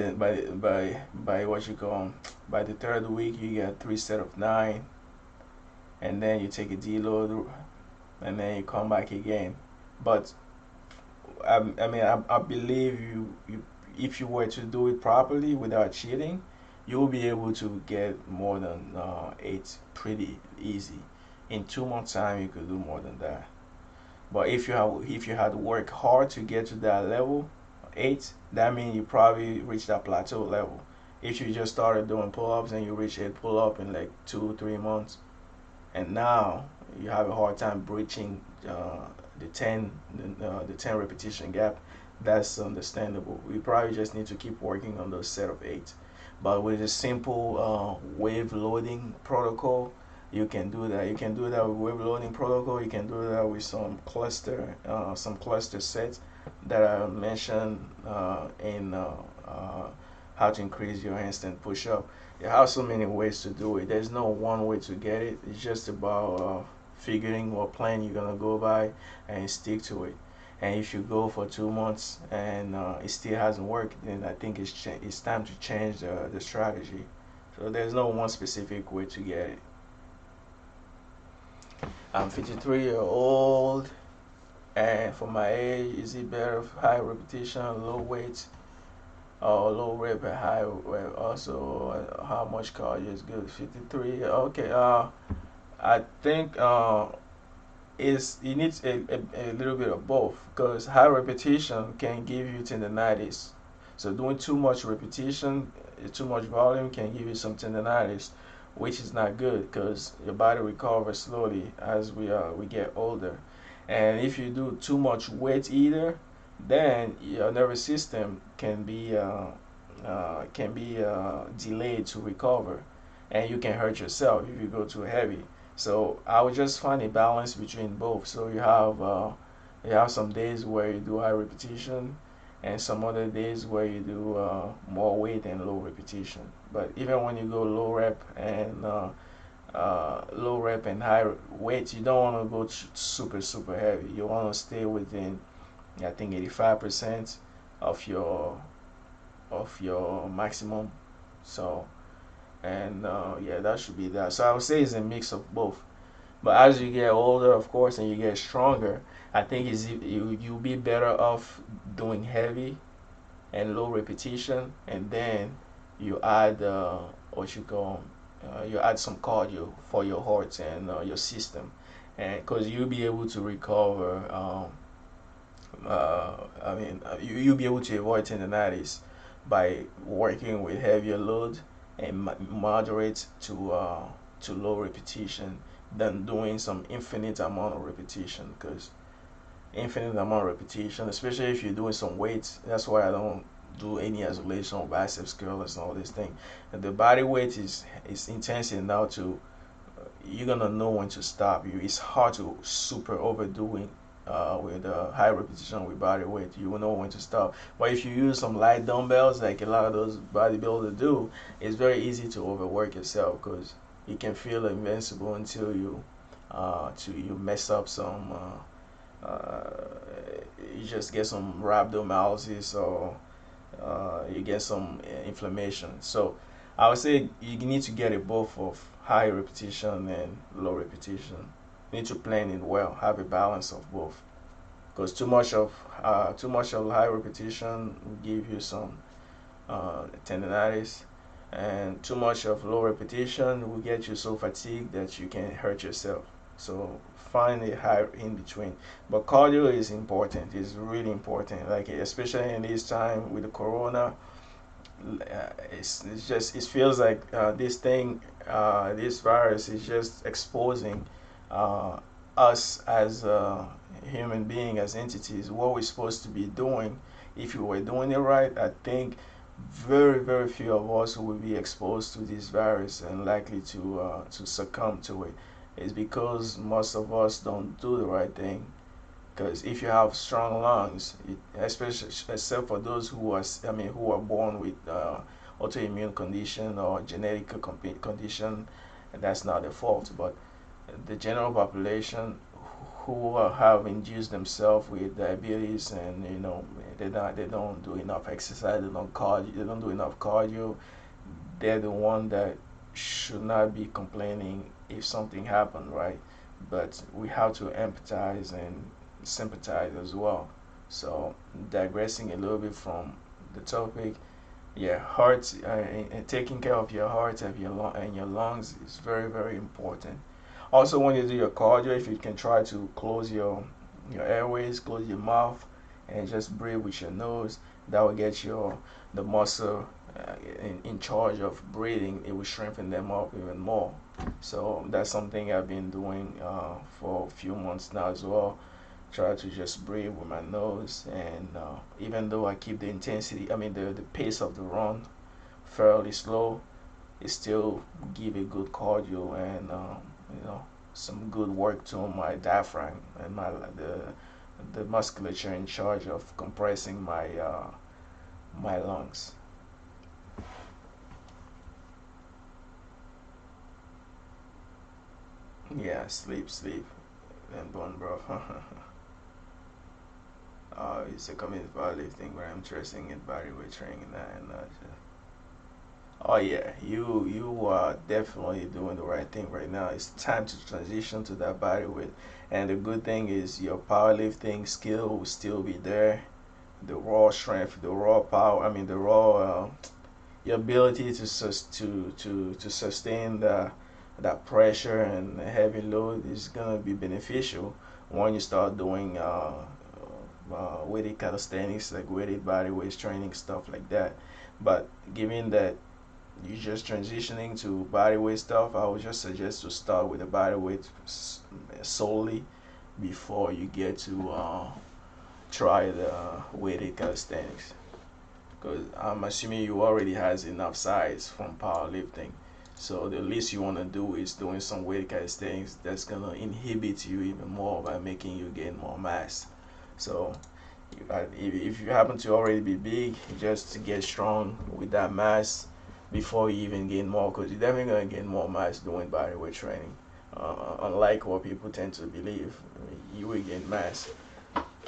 what you call 'em, by the third week you get 3 set of 9, and then you take a deload, and then you come back again. But I believe you if you were to do it properly without cheating, you'll be able to get more than 8 pretty easy. In 2 months time you could do more than that. But if you had to work hard to get to that level 8, that means you probably reached that plateau level. If you just started doing pull-ups and you reach 8 pull-up in like 2-3 months, and now you have a hard time breaching the 10 repetition gap, that's understandable. We probably just need to keep working on those set of 8. But with a simple wave loading protocol, you can do that. You can do that with wave loading protocol. You can do that with some cluster sets that I mentioned in how to increase your handstand push-up. You have so many ways to do it. There's no one way to get it. It's just about figuring what plan you're gonna go by and stick to it. And if you go for 2 months and it still hasn't worked, then I think it's time to change the strategy. So there's no one specific way to get it. I'm 53-year-old, and for my age, is it better high repetition, low weight, or low rep and high rep? Also, how much cardio is good? 53. Okay. I think is you need a little bit of both, because high repetition can give you tendinitis. So doing too much repetition, too much volume can give you some tendinitis, which is not good because your body recovers slowly as we get older. And if you do too much weight either, then your nervous system can be delayed to recover, and you can hurt yourself if you go too heavy. So I would just find a balance between both. So you have some days where you do high repetition, and some other days where you do more weight and low repetition. But even when you go low rep and high weight, you don't want to go super heavy. You want to stay within, I think, 85% of your maximum. So, and yeah, that should be that. So I would say it's a mix of both. But as you get older, of course, and you get stronger, I think you'll be better off doing heavy and low repetition, and then you add what you call you add some cardio for your heart and your system, and because you'll be able to recover. You'll be able to avoid tendonitis by working with heavier load and moderate to low repetition than doing some infinite amount of repetition. Because infinite amount of repetition, especially if you're doing some weights, that's why I don't do any isolation or biceps curls and all this thing. And the body weight is intense enough to you're gonna know when to stop. It's hard to super overdoing with high repetition with body weight. You will know when to stop. But if you use some light dumbbells, like a lot of those bodybuilders do, it's very easy to overwork yourself because you can feel invincible until you mess up some. You just get some rhabdomyolysis or you get some inflammation. So I would say you need to get it both of high repetition and low repetition. You need to plan it well, have a balance of both. Because too much of high repetition will give you some tendonitis, and too much of low repetition will get you so fatigued that you can hurt yourself. So find a high in between. But cardio is important. It's really important. Like especially in this time with the corona, it's just it feels like this virus is just exposing uh, us as human being, as entities, what we're supposed to be doing. If we were doing it right, I think very few of us will be exposed to this virus and likely to succumb to it. It's because most of us don't do the right thing. Because if you have strong lungs, especially except for those who are born with autoimmune condition or genetic condition, that's not their fault. But the general population who have induced themselves with diabetes, and they don't do enough exercise, they don't do enough cardio, they're the one that should not be complaining if something happened, right? But we have to empathize and sympathize as well. So digressing a little bit from the topic, yeah, heart and taking care of your heart and your lungs is very important. Also, when you do your cardio, if you can try to close your airways, close your mouth, and just breathe with your nose, that will get the muscle in charge of breathing. It will strengthen them up even more. So that's something I've been doing for a few months now as well. Try to just breathe with my nose, and even though I keep the intensity, the pace of the run fairly slow, it still give a good cardio and some good work to my diaphragm and the musculature in charge of compressing my lungs. Yeah, sleep, and bone broth. It's a community powerlifting where I'm interested in bodyweight training and oh yeah, you are definitely doing the right thing right now. It's time to transition to that bodyweight, and the good thing is your powerlifting skill will still be there. The raw strength, the raw power. The raw your ability to sustain that pressure and heavy load is gonna be beneficial when you start doing weighted calisthenics, like weighted body weight training, stuff like that. But given that you're just transitioning to body weight stuff, I would just suggest to start with the body weight solely before you get to try the weighted calisthenics. Because I'm assuming you already has enough size from powerlifting. So the least you want to do is doing some weighted calisthenics that's gonna inhibit you even more by making you gain more mass. So if you happen to already be big, just to get strong with that mass before you even gain more, because you're definitely gonna gain more mass doing bodyweight training. Unlike what people tend to believe, you will gain mass.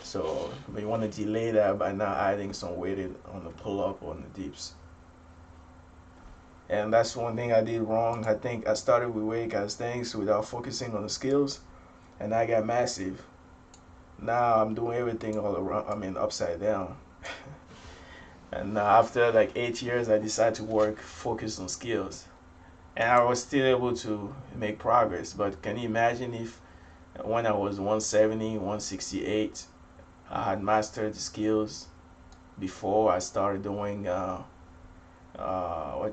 So we want to delay that by not adding some weighted on the pull up or on the dips. And that's one thing I did wrong. I think I started with weight calisthenics without focusing on the skills, and I got massive. Now I'm doing everything all around. I mean, upside down. And after like 8 years, I decided to work focused on skills, and I was still able to make progress. But can you imagine if when I was 170, 168, I had mastered the skills before I started doing what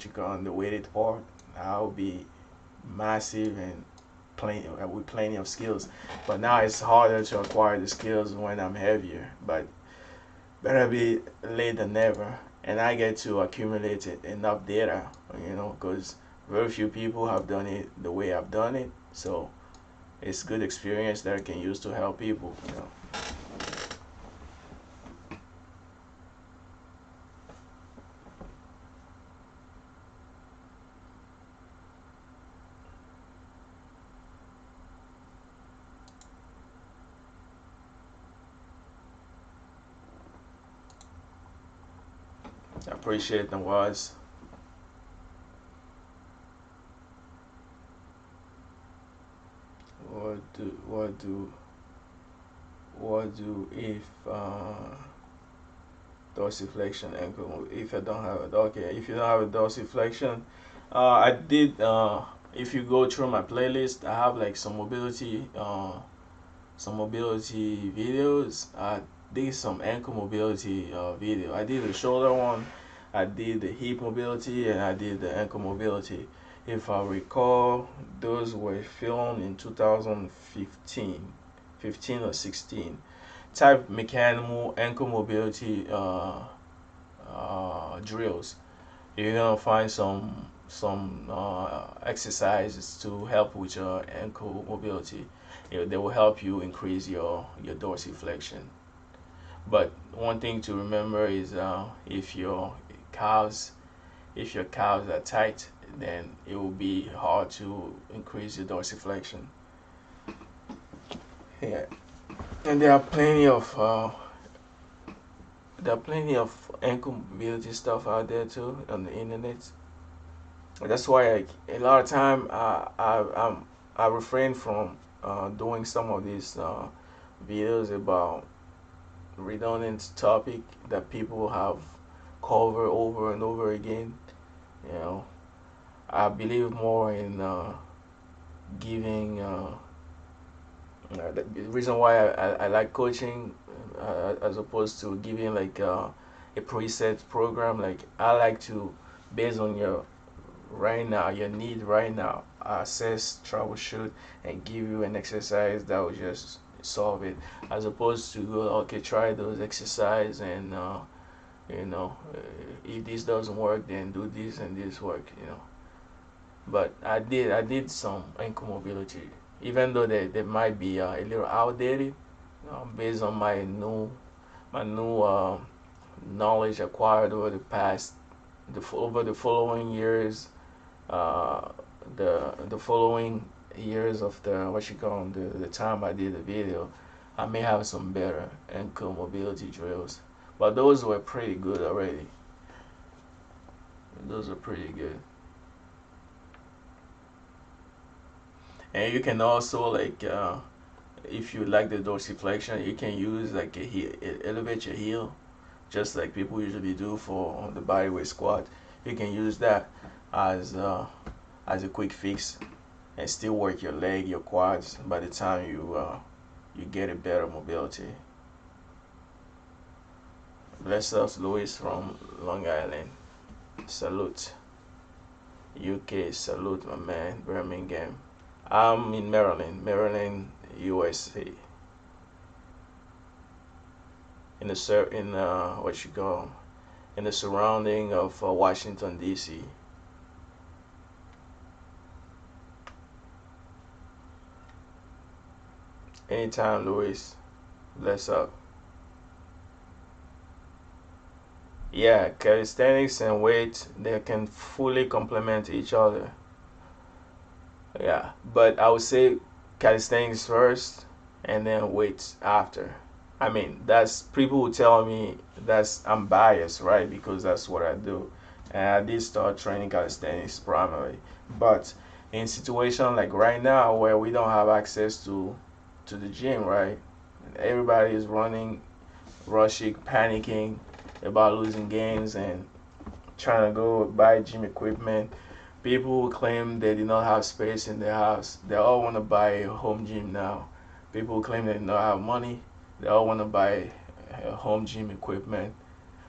you call the weighted part? I would be massive and plenty with plenty of skills. But now it's harder to acquire the skills when I'm heavier. But better be late than never. And I get to accumulate enough data, because very few people have done it the way I've done it. So it's good experience that I can use to help people. I appreciate the was. What do what do what do if dorsiflexion ankle if I don't have it? Okay, if you don't have a dorsiflexion, I did. If you go through my playlist, I have like some mobility videos. I did some ankle mobility video. I did the shoulder one, I did the hip mobility, and I did the ankle mobility. If I recall, those were filmed in 2015, 15 or 16. Type Meckanimal ankle mobility drills. You're gonna find some exercises to help with your ankle mobility. They will help you increase your dorsiflexion. But one thing to remember is calves if your calves are tight, then it will be hard to increase your dorsiflexion. Yeah, and there are plenty of ankle mobility stuff out there too on the internet. That's why a lot of time I refrain from doing some of these videos about redundant topic that people have covered over and over again. You know, I believe more in giving. The reason why I like coaching as opposed to giving like a preset program. Like I like to, based on your right now, your need right now, assess, troubleshoot, and give you an exercise that will just solve it, as opposed to go, okay, try those exercise and if this doesn't work, then do this and this work. But I did some ankle mobility, even though they might be a little outdated, based on my new knowledge acquired over the following years, uh, the following years of the what you call 'em, the time I did the video. I may have some better ankle mobility drills, but those were pretty good already. Those are pretty good. And you can also like if you like the dorsiflexion, you can use like a heel, elevate your heel, just like people usually do for the bodyweight squat. You can use that as as a quick fix and still work your leg, your quads by the time you get a better mobility. Bless us, Louis from Long Island. Salute. UK, salute my man, Birmingham. I'm in Maryland, USA. In what you call in the surrounding of Washington D.C. Anytime, Louis. Bless up. Yeah, calisthenics and weight they can fully complement each other. Yeah, but I would say calisthenics first and then weights after. I mean, that's people who tell me that's I'm biased, right? Because that's what I do. and I did start training calisthenics primarily. But in situation like right now where we don't have access to the gym, right? Everybody is running, rushing, panicking about losing games and trying to go buy gym equipment. People who claim they did not have space in their house, they all want to buy a home gym now. People who claim they do not have money, they all want to buy a home gym equipment.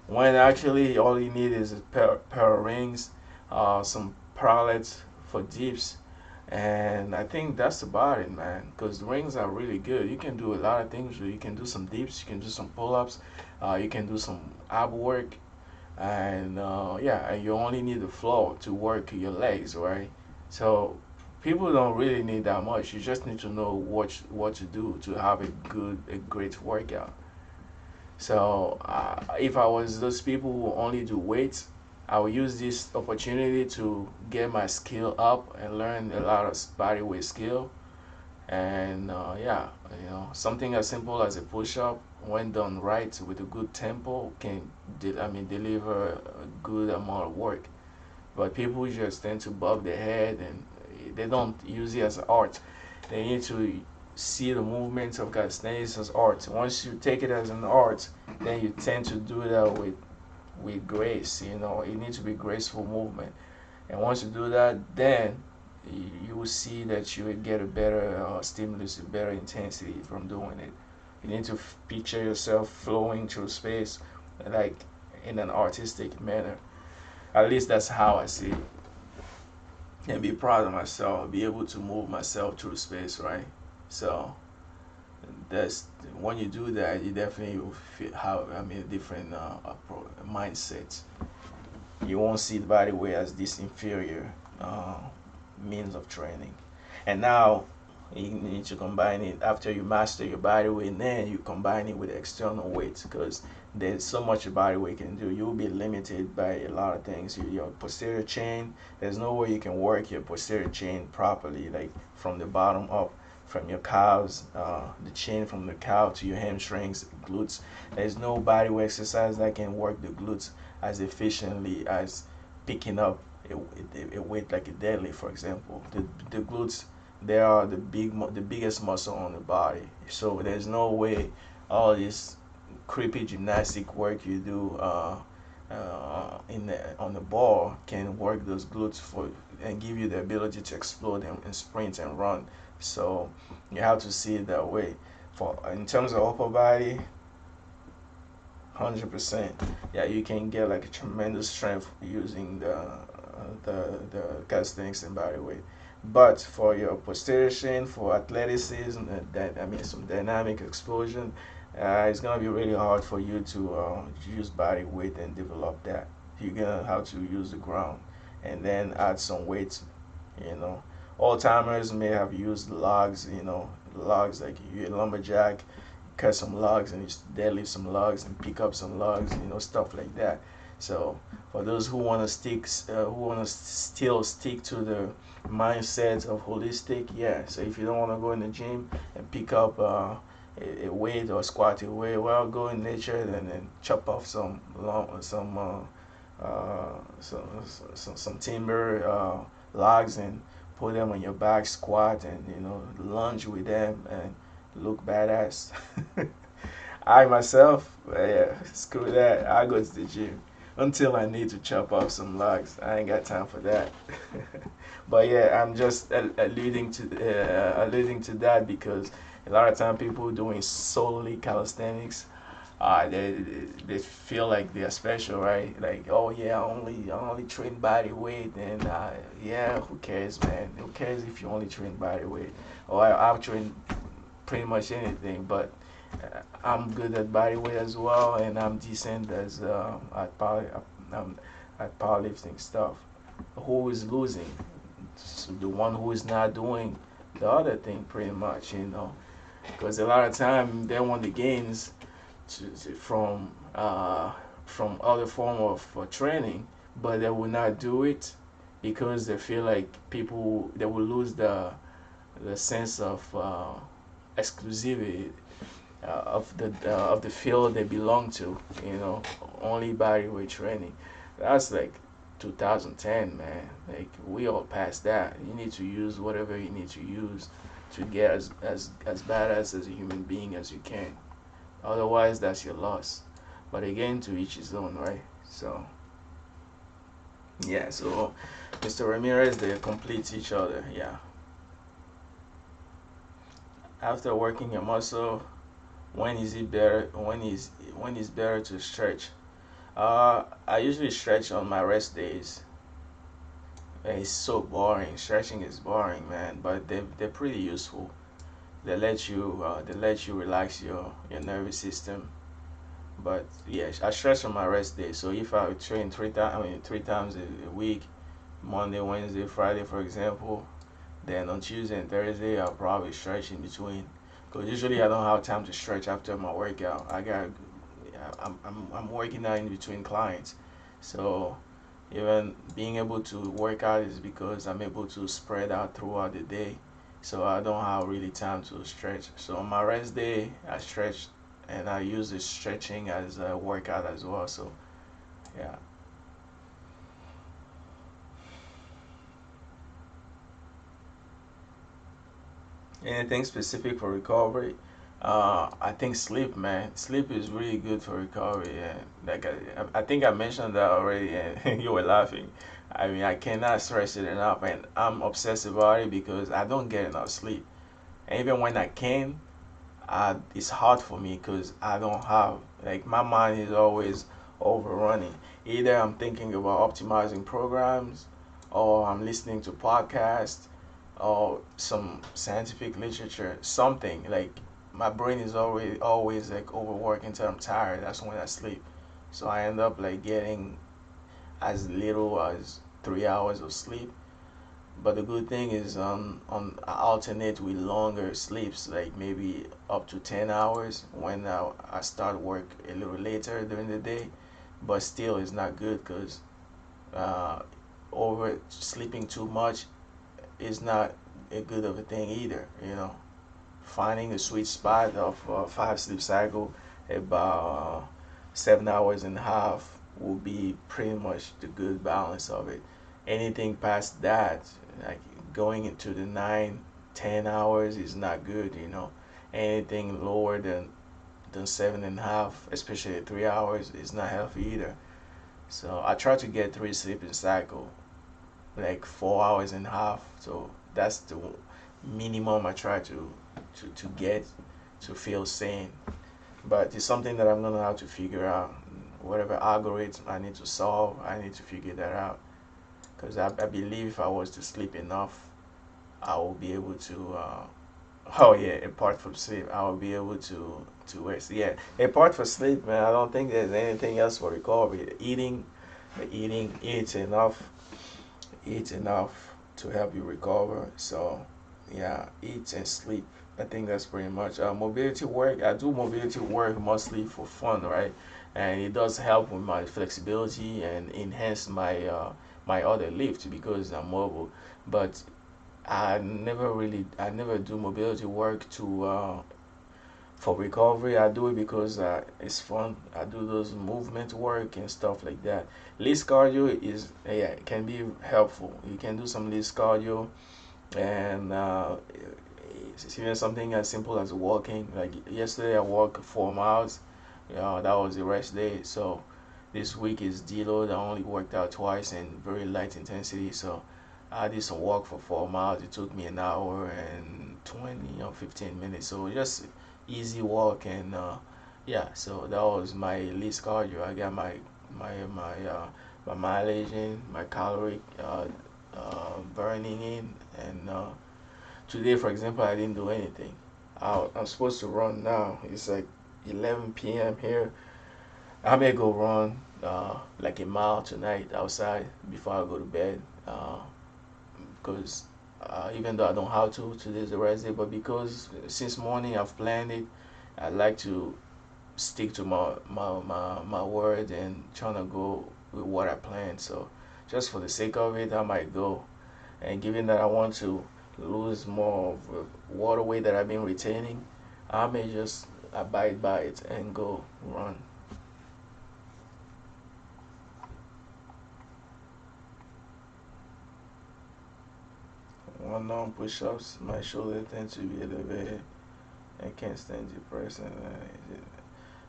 When actually all you need is a pair of rings, some prolets for dips, and I think that's about it, man. Because the rings are really good. You can do a lot of things. You can do some dips, you can do some pull-ups, you can do some ab work, and yeah, and you only need the floor to work your legs, right? So people don't really need that much. You just need to know what to do to have a great workout. So if I was those people who only do weights, I would use this opportunity to get my skill up and learn a lot of body weight skill. And yeah, something as simple as a push-up, when done right with a good tempo, can deliver a good amount of work. But people just tend to bob their head and they don't use it as art. They need to see the movements of calisthenics as art. Once you take it as an art, then you tend to do that with grace. It needs to be graceful movement. And once you do that, then you will see that you will get a better stimulus, a better intensity from doing it. You need to picture yourself flowing through space, like in an artistic manner. At least that's how I see it. And be proud of myself, be able to move myself through space, right? So that's when you do that, you definitely will have a different mindset. You won't see the body weight as this inferior means of training. And now you need to combine it after you master your body weight, and then you combine it with external weights because there's so much your body weight can do. You'll be limited by a lot of things. Your posterior chain, there's no way you can work your posterior chain properly, like from the bottom up, from your calves, the chain from the calf to your hamstrings, glutes. There's no body weight exercise that can work the glutes as efficiently as picking up a weight like a deadlift, for example. The glutes, they are the biggest muscle on the body. So there's no way all this creepy gymnastic work you do on the ball can work those glutes for and give you the ability to explode and sprint and run. So you have to see it that way. For in terms of upper body, 100%. Yeah, you can get like a tremendous strength using the calisthenics and body weight. But for your posterior chain, for athleticism, that some dynamic explosion, it's gonna be really hard for you to use body weight and develop that. You're gonna have to use the ground and then add some weight. You know, all timers may have used logs. Logs like you a lumberjack, cut some logs and just deadlift some logs and pick up some logs. Stuff like that. So for those who want to still stick to the mindset of holistic, yeah. So if you don't want to go in the gym and pick up a weight or squat a weight, well, go in nature and then chop off some timber logs and put them on your back, squat and lunge with them and look badass. I myself, yeah, screw that. I go to the gym until I need to chop off some logs. I ain't got time for that. But yeah, I'm just alluding to that because a lot of time people doing solely calisthenics, they feel like they're special, right? Like, oh yeah, I only train body weight, and yeah, who cares, man? Who cares if you only train body weight? Or I've trained pretty much anything, but I'm good at body weight as well, and I'm decent as at powerlifting stuff. Who is losing? So the one who is not doing the other thing, pretty much, because a lot of time they want the gains from other form of training, but they will not do it because they feel like they will lose the sense of exclusivity of the field they belong to. Only body weight training. That's like 2010, man. Like we all past that. You need to use whatever you need to use to get as badass as a human being as you can. Otherwise, that's your loss. But again, to each his own, right? So yeah. So Mr. Ramirez, they complete each other. Yeah. After working a muscle, when is it better? When is better to stretch? I usually stretch on my rest days. It's so boring. Stretching is boring, man. But they're pretty useful. They let you relax your nervous system. But yeah, I stretch on my rest day. So if I train three times a week, Monday, Wednesday, Friday, for example, then on Tuesday and Thursday, I'll probably stretch in between. Cause usually I don't have time to stretch after my workout. I'm working out in between clients, so even being able to work out is because I'm able to spread out throughout the day. So I don't have really time to stretch. So on my rest day, I stretch and I use the stretching as a workout as well. So yeah. Anything specific for recovery? I think sleep, man. Sleep is really good for recovery. And like I think I mentioned that already, and you were laughing. I mean, I cannot stress it enough, and I'm obsessed about it because I don't get enough sleep. And even when I can, it's hard for me because I don't have like my mind is always overrunning. Either I'm thinking about optimizing programs, or I'm listening to podcasts, or some scientific literature, something like my brain is always like overworked until I'm tired. That's when I sleep. So I end up like getting as little as 3 hours of sleep. But the good thing is on I alternate with longer sleeps, like maybe up to 10 hours when I start work a little later during the day. But still, it's not good because uh, over sleeping too much is not a good of a thing either. You know, finding the sweet spot of five sleep cycle about 7 hours and a half will be pretty much the good balance of it. Anything past that, like going into the 9, 10 hours is not good, you know. Anything lower than 7.5, especially 3 hours, is not healthy either. So I try to get three sleeping cycle, like 4 hours and a half. So that's the minimum I try to get to feel sane. But it's something that I'm gonna have to figure out. Whatever algorithm I need to solve, I need to figure that out. Because I believe if I was to sleep enough, I will be able to. Oh yeah, apart from sleep, I will be able to rest. Yeah, apart from sleep, man, I don't think there's anything else for recovery. Eating, eat enough to help you recover. So yeah, eat and sleep. I think that's pretty much mobility work. I do mobility work mostly for fun, right? And it does help with my flexibility and enhance my other lift because I'm mobile. But I never do mobility work to for recovery. I do it because it's fun. I do those movement work and stuff like that. Least cardio is yeah, it can be helpful. You can do some least cardio and it's even something as simple as walking. Like yesterday, I walked 4 miles. That was the rest day. So this week is deload. I only worked out twice and very light intensity. So I did some walk for 4 miles. It took me an hour and 20 or 15 minutes. So just easy walk and yeah. So that was my least cardio. I got my mileage in, my calorie burning in, and today, for example, I didn't do anything. I'm supposed to run now. It's like 11 p.m. here. I may go run like a mile tonight outside before I go to bed. Because even though I don't have to, today's the rest day, but because since morning I've planned it, I like to stick to my word and trying to go with what I planned. So just for the sake of it, I might go. And given that I want to lose more of the water weight that I've been retaining, I may just abide by it and go run. one arm push-ups, my shoulder tends to be elevated. I can't stand the person.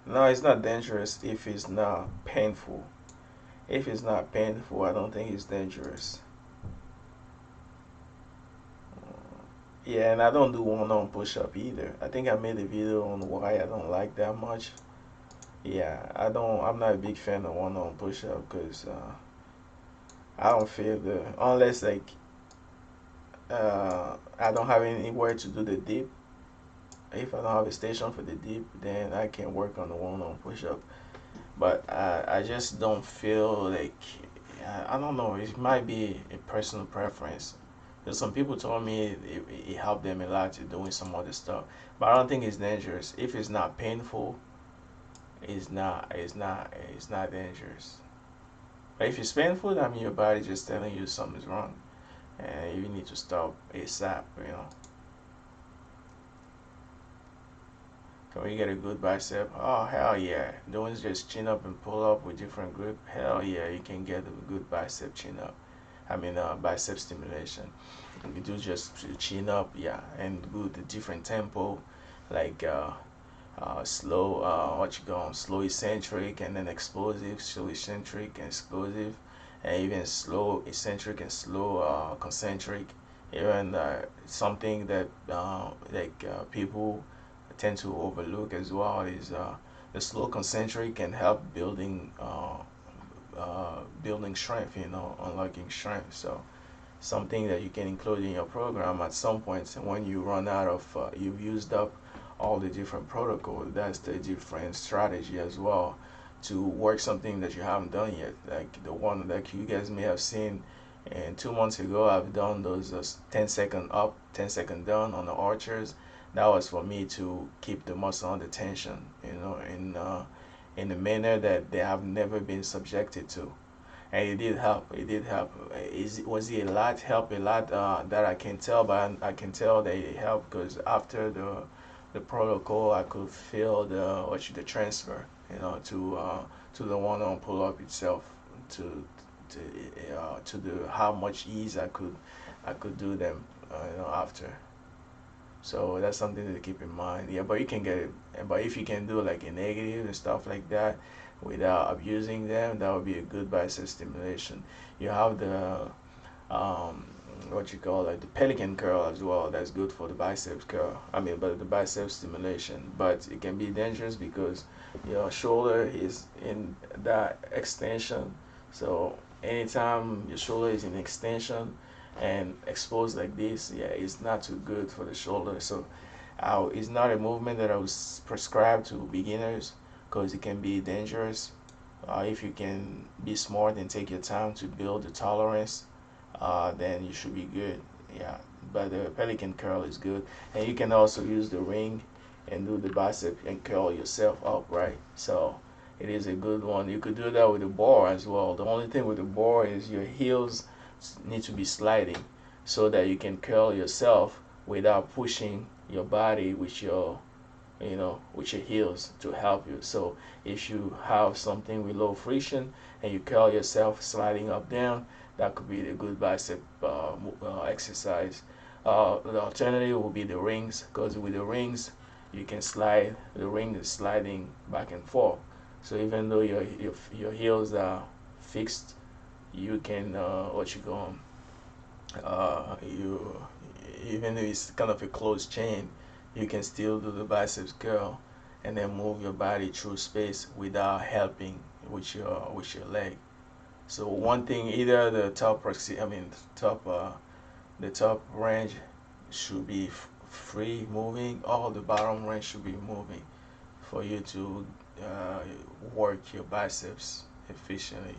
No, it's not dangerous if it's not painful. If it's not painful, I don't think it's dangerous. Yeah, and I don't do one arm push up either. I think I made a video on why I don't like that much. Yeah, I'm not a big fan of one arm push up because I don't feel the unless like I don't have anywhere to do the dip. If I don't have a station for the dip, then I can work on the one arm push up. But I just don't feel like I don't know. It might be a personal preference. Because some people told me it helped them a lot to doing some other stuff, but I don't think it's dangerous. If it's not painful, it's not dangerous. But if it's painful, I mean your body just telling you something's wrong, and you need to stop ASAP. Can we get a good bicep? Oh hell yeah! Doing just chin up and pull up with different grip. Hell yeah, you can get a good bicep chin up. I mean bicep stimulation. You do just chin up, yeah, and do the different tempo, like slow, what you call slow eccentric, and then explosive, slow eccentric and explosive, and even slow eccentric and slow concentric. Even something that people tend to overlook as well is the slow concentric can help building strength, unlocking strength. So something that you can include in your program at some point when you run out of you've used up all the different protocol. That's the different strategy as well to work something that you haven't done yet, like the one that you guys may have seen. And 2 months ago I've done those 10-second up, 10-second down on the archers. That was for me to keep the muscle under tension, in a manner that they have never been subjected to. And it did help. It did help. Was it a lot? Help a lot that I can tell, but I can tell that it helped because after the protocol, I could feel the transfer, to the one on pull up itself, to the how much ease I could do them, after. So that's something to keep in mind. Yeah, but you can get it. But if you can do like a negative and stuff like that without abusing them, that would be a good bicep stimulation. You have the what you call like the pelican curl as well. That's good for the biceps curl. I mean, but the bicep stimulation. But it can be dangerous because your shoulder is in that extension. So anytime your shoulder is in extension and exposed like this, yeah, it's not too good for the shoulder. So it's not a movement that I would prescribe to beginners because it can be dangerous. If you can be smart and take your time to build the tolerance, then you should be good. Yeah, but the pelican curl is good, and you can also use the ring and do the bicep and curl yourself up, right? So it is a good one. You could do that with the bar as well. The only thing with the bar is your heels need to be sliding so that you can curl yourself without pushing your body with your heels to help you. So if you have something with low friction and you curl yourself sliding up down, that could be a good bicep exercise. The alternative will be the rings, because with the rings you can slide. The ring is sliding back and forth. So even though your heels are fixed, you can what you call you even if it's kind of a closed chain, you can still do the biceps curl and then move your body through space without helping with your leg. So one thing, either the top range should be free moving, or the bottom range should be moving for you to uh, work your biceps efficiently.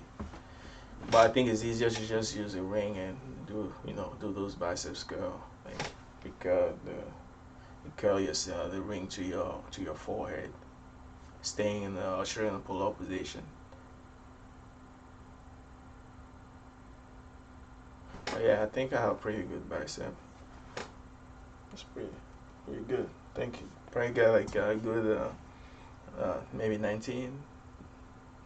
But I think it's easier to just use a ring and do those biceps curl, like you curl the ring to your forehead, staying in the pull up position. But yeah, I think I have pretty good bicep. It's pretty good. Thank you. Probably got like a good maybe 19.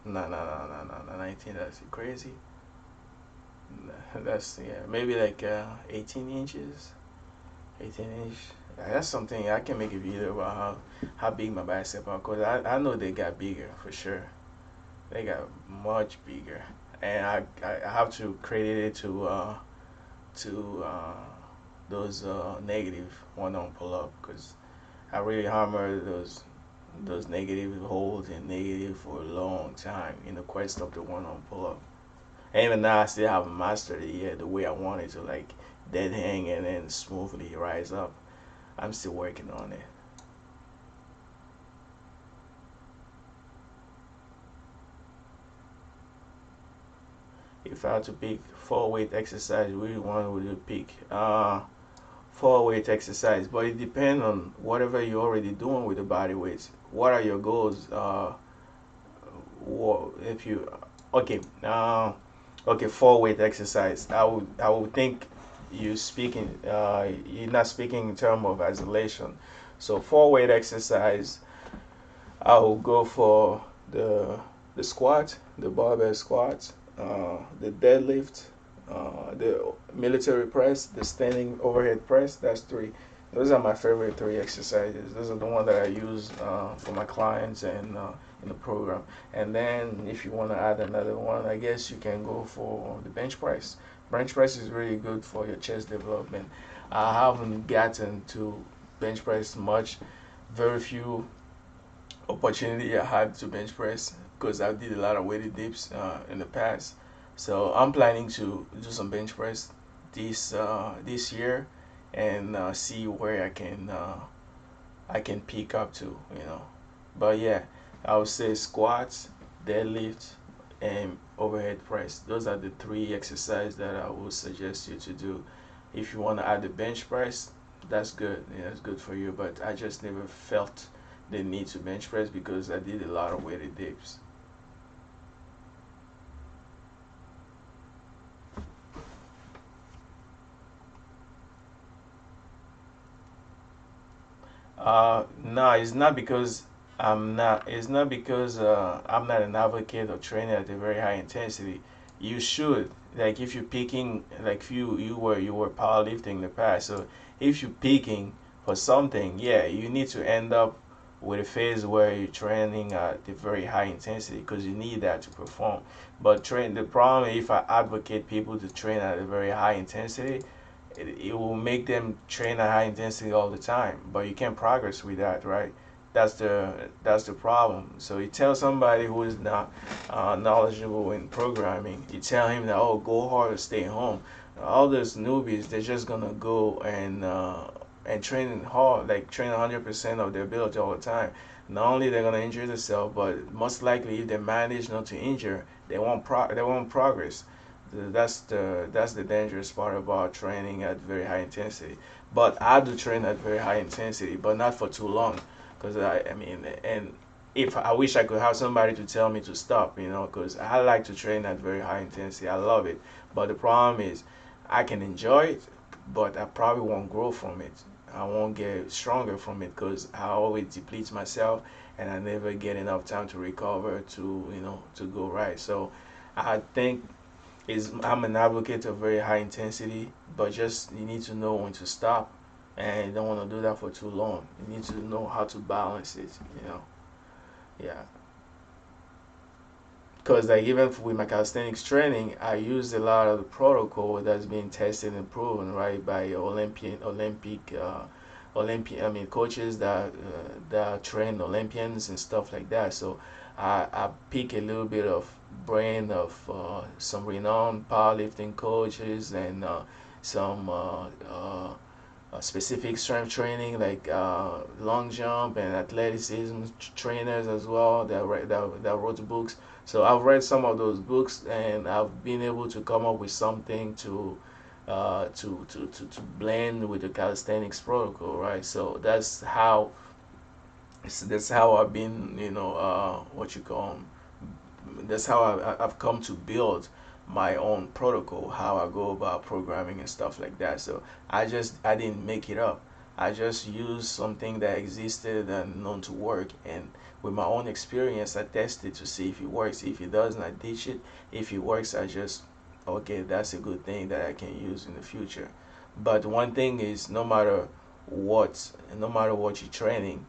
No, no, no, no, no, no, 19. That's crazy. That's, yeah, maybe like 18 inches. 18 inch. That's something I can make a video about how big my biceps are, cause I know they got bigger for sure. They got much bigger, and I have to credit it to those negative one on pull up, cause I really hammer those negative holds and negative for a long time in the quest of the one on pull up. And even now, I still haven't mastered it yet the way I want it to, like dead hang and then smoothly rise up. I'm still working on it. If I had to pick four weight exercise, which one would you pick? Four weight exercise, but it depends on whatever you're already doing with the body weights. What are your goals? If you okay, okay, four weight exercise. I would think you're not speaking in terms of isolation. So four weight exercise, I will go for the squat, the barbell squat, the deadlift, the military press, the standing overhead press. That's three. Those are my favorite three exercises. Those are the ones that I use for my clients and in the program. And then if you want to add another one, I guess you can go for the bench press. Bench press is really good for your chest development. I haven't gotten to bench press much. Very few opportunity I had to bench press because I did a lot of weighted dips in the past. So I'm planning to do some bench press this year and see where I can peak up to. But yeah, I would say squats, deadlift, and overhead press. Those are the three exercises that I would suggest you to do. If you want to add the bench press, that's good. Yeah, that's good for you. But I just never felt the need to bench press because I did a lot of weighted dips. No, it's not because It's not because I'm not an advocate of training at a very high intensity. You should, like, if you're peaking, like if you were powerlifting in the past. So if you're peaking for something, yeah, you need to end up with a phase where you're training at a very high intensity because you need that to perform. But the problem if I advocate people to train at a very high intensity, it will make them train at high intensity all the time, but you can't progress with that, right? That's the problem. So you tell somebody who is not knowledgeable in programming, you tell him that, oh, go hard or stay home. All those newbies, they're just gonna go and train hard, like train 100% of their ability all the time. Not only they're gonna injure themselves, but most likely if they manage not to injure, they won't progress. That's the dangerous part about training at very high intensity. But I do train at very high intensity, but not for too long, because I mean, and if I wish I could have somebody to tell me to stop, because I like to train at very high intensity. I love it, but the problem is I can enjoy it, but I probably won't grow from it. I won't get stronger from it because I always deplete myself, and I never get enough time to recover to go right. So I think is I'm an advocate of very high intensity, but just you need to know when to stop, and you don't want to do that for too long. You need to know how to balance it. Yeah. Because like even with my calisthenics training, I use a lot of the protocol that's been tested and proven right by I mean coaches that train Olympians and stuff like that. So I pick a little bit of brain of some renowned powerlifting coaches and some specific strength training like long jump and athleticism trainers as well that wrote books. So I've read some of those books and I've been able to come up with something to blend with the calisthenics protocol, right? So that's how I've been, what you call 'em, that's how I've come to build my own protocol, how I go about programming and stuff like that. So I didn't make it up. I just used something that existed and known to work, and with my own experience, I tested to see if it works. If it doesn't, I ditch it. If it works, I just okay, that's a good thing that I can use in the future. But one thing is, no matter what you're training,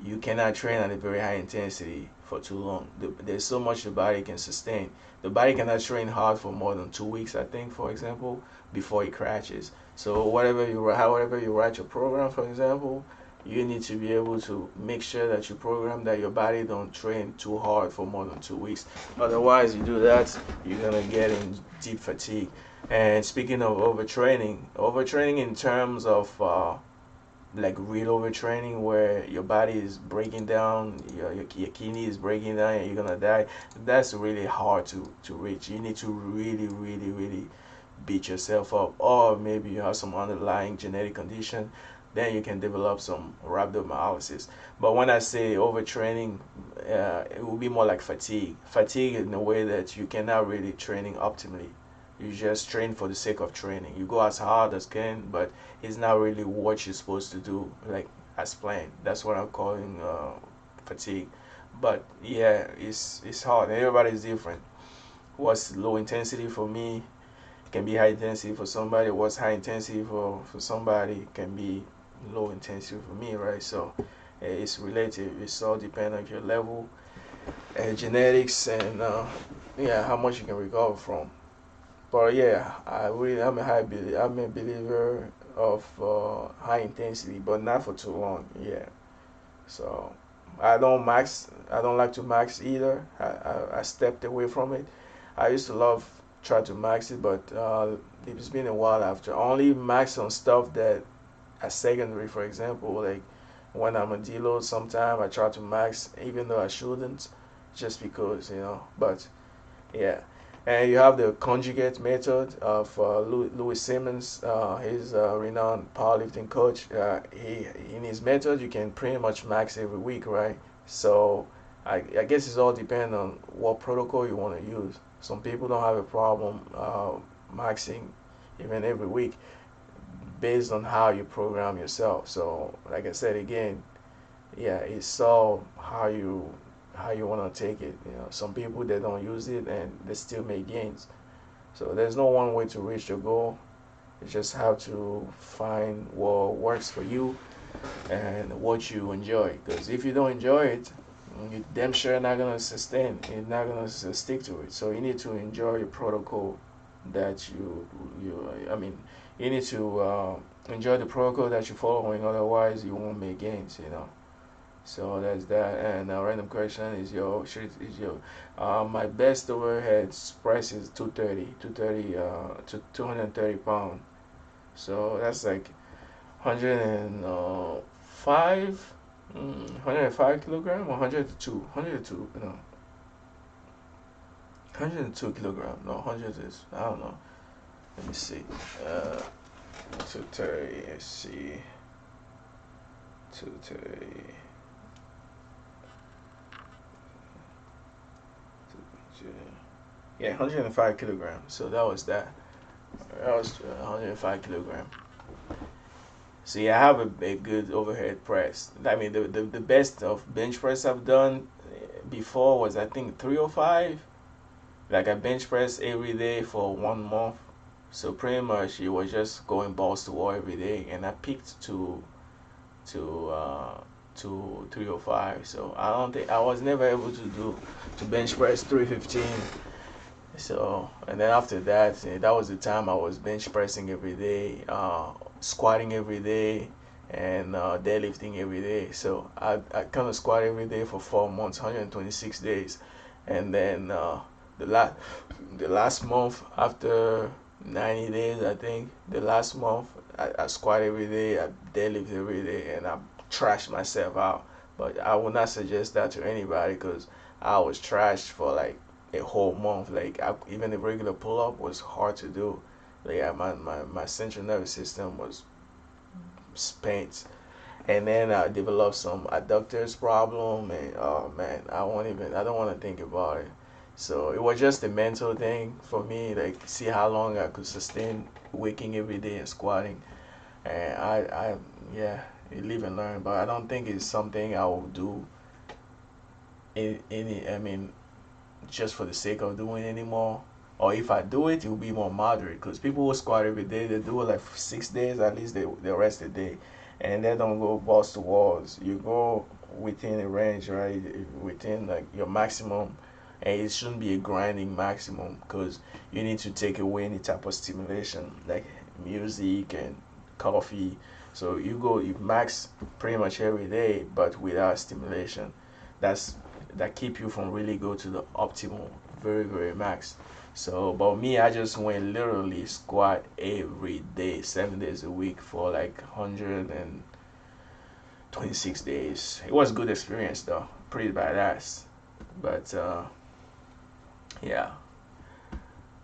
you cannot train at a very high intensity for too long. There's so much the body can sustain. The body cannot train hard for more than 2 weeks, I think, for example, before it crashes. So however you write your program, for example, you need to be able to make sure that you program that your body don't train too hard for more than 2 weeks. Otherwise, you do that, you're gonna get in deep fatigue. And speaking of overtraining in terms of like real overtraining where your body is breaking down, your kidney is breaking down and you're gonna die, that's really hard to reach. You need to really, really, really beat yourself up, or maybe you have some underlying genetic condition, then you can develop some rhabdomyolysis. But when I say overtraining, it will be more like fatigue in a way that you cannot really training optimally. You just train for the sake of training. You go as hard as can, but it's not really what you're supposed to do, like as planned. That's what I'm calling fatigue. But yeah, it's hard. Everybody's different. What's low intensity for me can be high intensity for somebody. What's high intensity for somebody can be low intensity for me, right? So it's relative. It's all depend on your level, and genetics, and yeah, how much you can recover from. But yeah, I'm a believer of high intensity, but not for too long. Yeah. So I don't like to max either. I stepped away from it. I used to love try to max it, but it's been a while after. I only max on stuff that as secondary, for example, like when I'm a deload sometime I try to max even though I shouldn't, just because, but yeah. And you have the conjugate method of Louis Simmons. He's a renowned powerlifting coach. He in his method you can pretty much max every week, right? So I guess it's all depend on what protocol you want to use. Some people don't have a problem maxing even every week based on how you program yourself. So like I said again, yeah, it's all how you want to take it. Some people they don't use it and they still make gains. So there's no one way to reach your goal. You just have to find what works for you and what you enjoy. Because if you don't enjoy it, you damn sure not gonna sustain. You're not gonna stick to it. So you need to enjoy your protocol that I mean, you need to enjoy the protocol that you're following. Otherwise, you won't make gains. So that's that. And a random question is your my best overhead press is 230 pound. So that's like 105 105 kilogram or 102 no 102 kilogram, no 100 is, I don't know, let me see, 230, let's see, 230. Yeah, 105 kilograms. So that was that. That was 105 kilograms. So yeah, I have a good overhead press. I mean, the best of bench press I've done before was, I think, 305. Like I bench press every day for 1 month. So pretty much it was just going balls to wall every day, and I peaked to uh, to 305. So I don't think I was never able to bench press 315. So, and then after that, that was the time I was bench pressing every day, squatting every day, and deadlifting every day. So I kind of squat every day for 4 months, 126 days, and then the last the last month, after 90 days, I think the last month I squat every day, I deadlift every day, and I trashed myself out. But I would not suggest that to anybody because I was trashed for like a whole month. Like even the regular pull up was hard to do. Like my central nervous system was spent, and then I developed some adductors problem, and oh man, I don't want to think about it. So it was just a mental thing for me, like see how long I could sustain waking every day and squatting, and yeah, you live and learn. But I don't think it's something I will do I mean, just for the sake of doing it anymore. Or if I do it, it will be more moderate. Because people who squat every day, they do it like 6 days at least. They rest a day, and they don't go balls to walls. You go within a range, right? Within like your maximum, and it shouldn't be a grinding maximum because you need to take away any type of stimulation like music and coffee. So you max pretty much every day, but without stimulation. That's that keep you from really go to the optimal, very max. So, but me, I just went literally squat every day, 7 days a week for like 126 days. It was a good experience though, pretty badass. But yeah,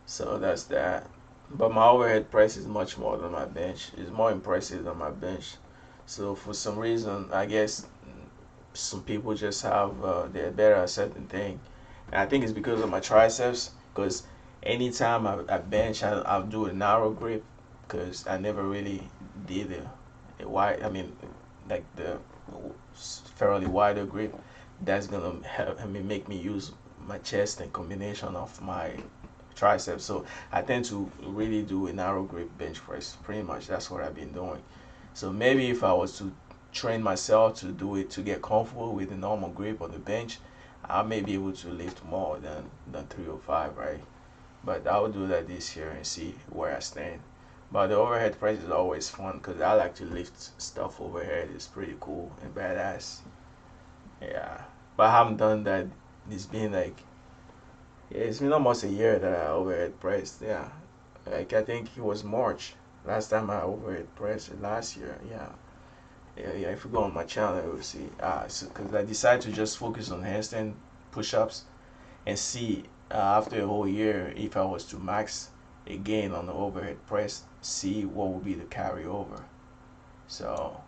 so that's that. But my overhead press is much more than my bench. It's more impressive than my bench. So for some reason, I guess some people just have they're better at certain thing, and I think it's because of my triceps. Because anytime I bench, I'll do a narrow grip because I never really did a wide. I mean, like the fairly wider grip. That's gonna help. I mean, make me use my chest in combination of my triceps. So I tend to really do a narrow grip bench press. Pretty much that's what I've been doing. So maybe if I was to train myself to do it to get comfortable with the normal grip on the bench, I may be able to lift more than 305, right? But I will do that this year and see where I stand. But the overhead press is always fun because I like to lift stuff overhead. It's pretty cool and badass. Yeah, but I haven't done that. It's been like yeah, it's been almost a year that I overhead pressed. Yeah, like I think it was March last time I overhead pressed last year. Yeah. Yeah. If you go on my channel, you'll see. So because I decided to just focus on handstand push-ups and see after a whole year if I was to max again on the overhead press, see what would be the carryover. So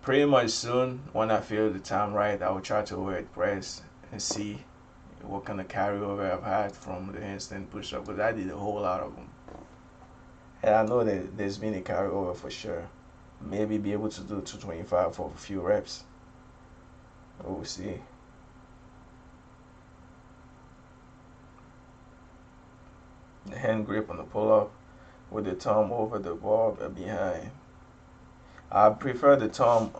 pretty much soon, when I feel the time right, I will try to overhead press and see what kind of carryover I've had from the handstand push-up. Because I did a whole lot of them, and I know that there's been a carryover for sure. Maybe be able to do 225 for a few reps. We'll see. The hand grip on the pull-up with the thumb over the bar behind. I prefer the thumb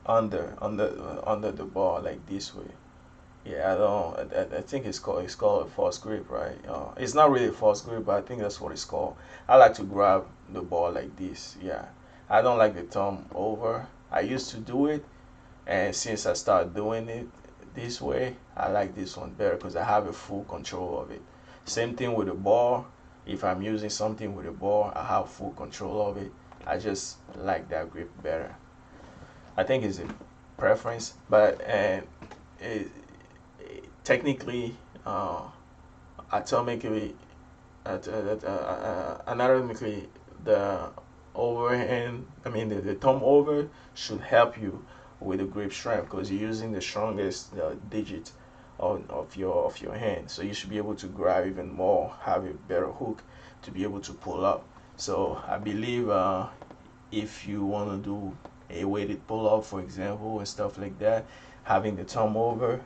under the bar like this way. Yeah, I don't. I think it's called a false grip, right? It's not really a false grip, but I think that's what it's called. I like to grab the ball like this. Yeah, I don't like the thumb over. I used to do it, and since I started doing it this way, I like this one better because I have a full control of it. Same thing with the ball. If I'm using something with the ball, I have full control of it. I just like that grip better. I think it's a preference, but and it, technically, atomically, anatomically, the overhand, I mean the thumb over should help you with the grip strength because you're using the strongest digit of your hand. So you should be able to grab even more, have a better hook to be able to pull up. So I believe if you want to do a weighted pull up, for example, and stuff like that, having the thumb over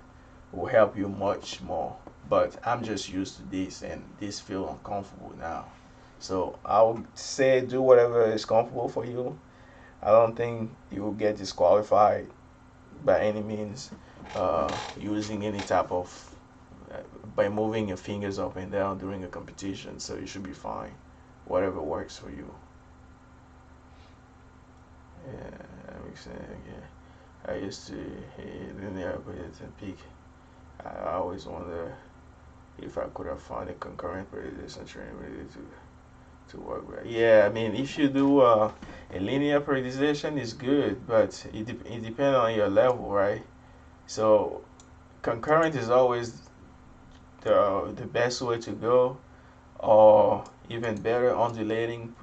will help you much more. But I'm just used to this, and this feel uncomfortable now. So I would say do whatever is comfortable for you. I don't think you will get disqualified by any means using any type of by moving your fingers up and down during a competition. So you should be fine. Whatever works for you. Yeah, that makes sense. Yeah, I used to linear and peak. I always wonder if I could have found a concurrent periodization training really to work with. Yeah, I mean, if you do a linear periodization, is good, but it depends on your level, right? So concurrent is always the best way to go, or even better, undulating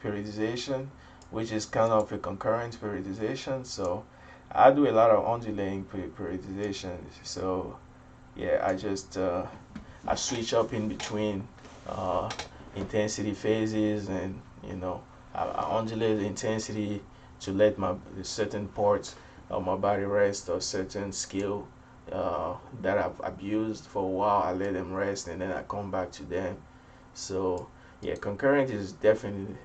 periodization, which is kind of a concurrent periodization. So I do a lot of undulating periodization. So yeah, I switch up in between uh, intensity phases, and I undulate the intensity to let my certain parts of my body rest or certain skill that I've abused for a while. I let them rest and then I come back to them. So yeah, concurrent is definitely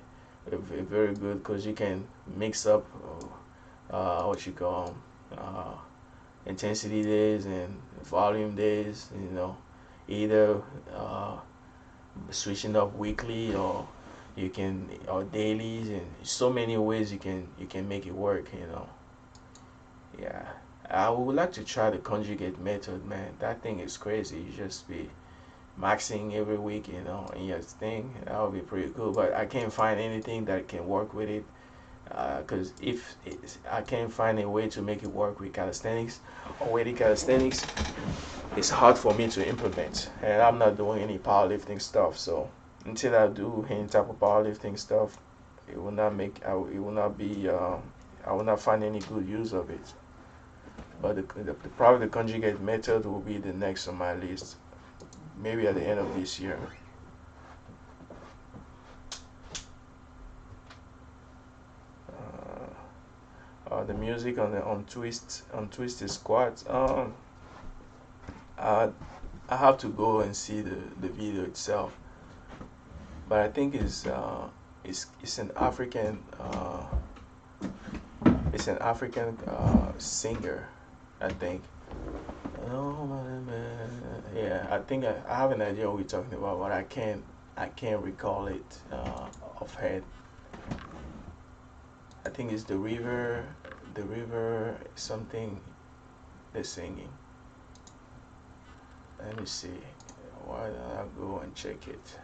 very good because you can mix up what you call intensity days and volume days. Either uh, switching up weekly or you can or dailies, and so many ways you can make it work. Yeah, I would like to try the conjugate method, man. That thing is crazy. You just be maxing every week, in your thing. That would be pretty cool. But I can't find anything that can work with it. Because if I can't find a way to make it work with calisthenics or weighted calisthenics, it's hard for me to implement. And I'm not doing any powerlifting stuff. So until I do any type of powerlifting stuff, it will not make. It will not be. I will not find any good use of it. But probably the conjugate method will be the next on my list. Maybe at the end of this year. The music on Twisted Squad. I I have to go and see the video itself. But I think it's an African singer. I think. Oh man, yeah. I think I have an idea what we're talking about, but I can't recall it offhand. I think it's the river something they're singing. Let me see. Why don't I go and check it?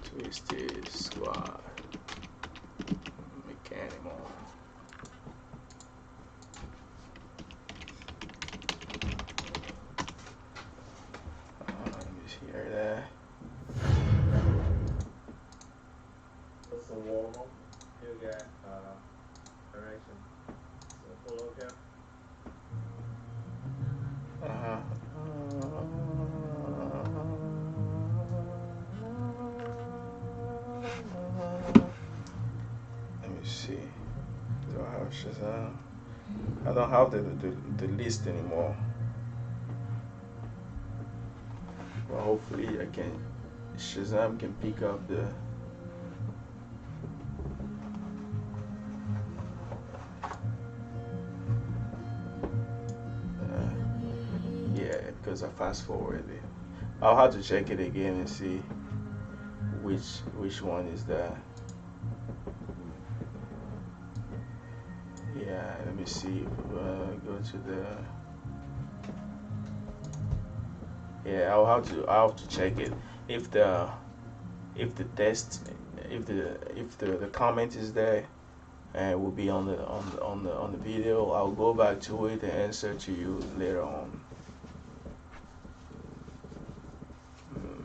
Twisted Squad, Meckanimal. Let me hear that. What's some warm up? You got direction. So pull up here. Uh-huh. Let me see. Do I have Shazam? I don't have the list anymore. But hopefully I can. Shazam can pick up the. Yeah, because I fast forwarded it. I'll have to check it again and see which one is that. Yeah, let me see. Go to the. Yeah, I'll have to check it. If the test, if the comment is there and will be on the video, I'll go back to it and answer to you later on. Mm.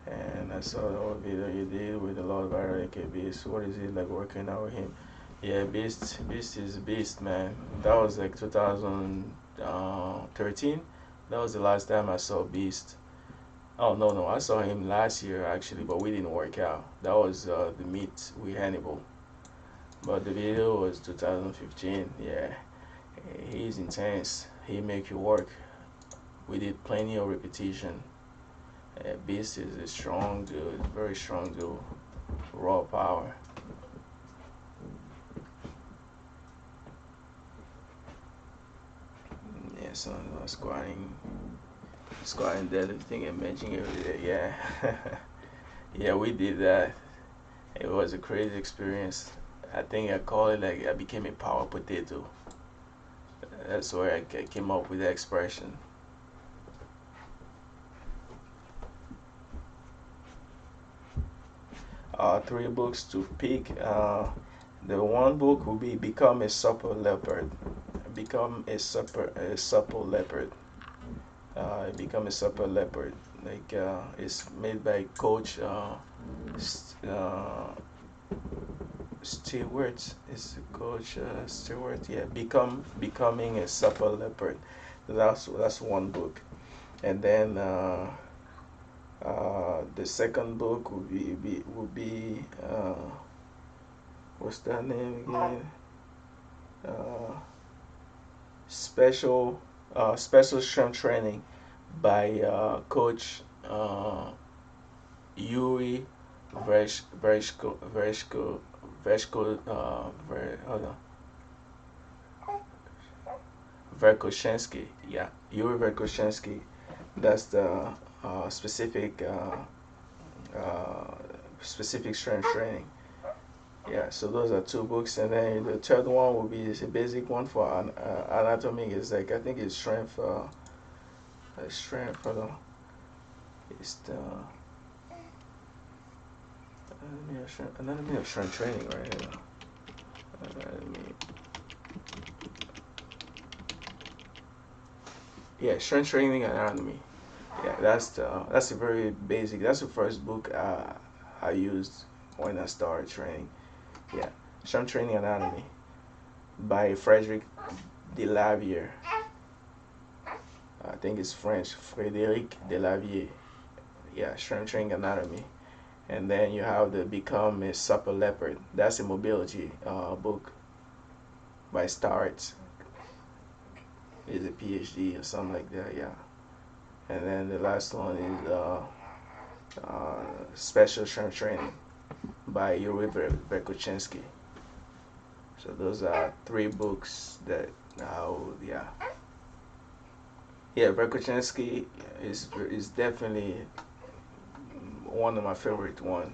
And I saw the old video you did with the Lord Viral Beast. What is it like working out with him? Yeah, Beast is a beast, man. That was like 2013. That was the last time I saw Beast. Oh no, I saw him last year actually, but we didn't work out. That was the meet with Hannibal. But the video was 2015. Yeah, he's intense. He make you work. We did plenty of repetition. Beast is a strong dude, very strong dude, raw power. Yeah, so squatting deadlifting and benching every day. Yeah, yeah, we did that. It was a crazy experience. I think I call it like I became a power potato. That's where I came up with the expression. 3 books to pick. The one book will be Become a Supple Leopard. Become a supple leopard. Become a supple leopard. Like it's made by Coach Stewart. Is Coach Stewart? Yeah. Becoming a supple leopard. That's one book. And then the second book would be what's that name again? Uh, special strength training by Coach Yuri Vershko, hold on, Verkoshansky. Yeah, Yuri Verkoshansky. That's the uh, specific uh, uh, specific strength training. Yeah, so those are two books, and then the third one will be a basic one for anatomy. Is like I think it's strength. Strength. Hold on. It's the anatomy of strength training right here. Anatomy. Yeah, strength training anatomy. Yeah, that's a very basic. That's the first book I used when I started training. Yeah, strength training anatomy by Frederic Delavier. I think it's French. Frédéric Delavier. Yeah, strength training anatomy. And then you have the Become a Supper Leopard. That's a mobility book by Start. Is a PhD or something like that. Yeah. And then the last one is Special Strength Training by Yuri Verkoshansky. So those are three books that yeah. Yeah, Verkoshansky is definitely one of my favorite one.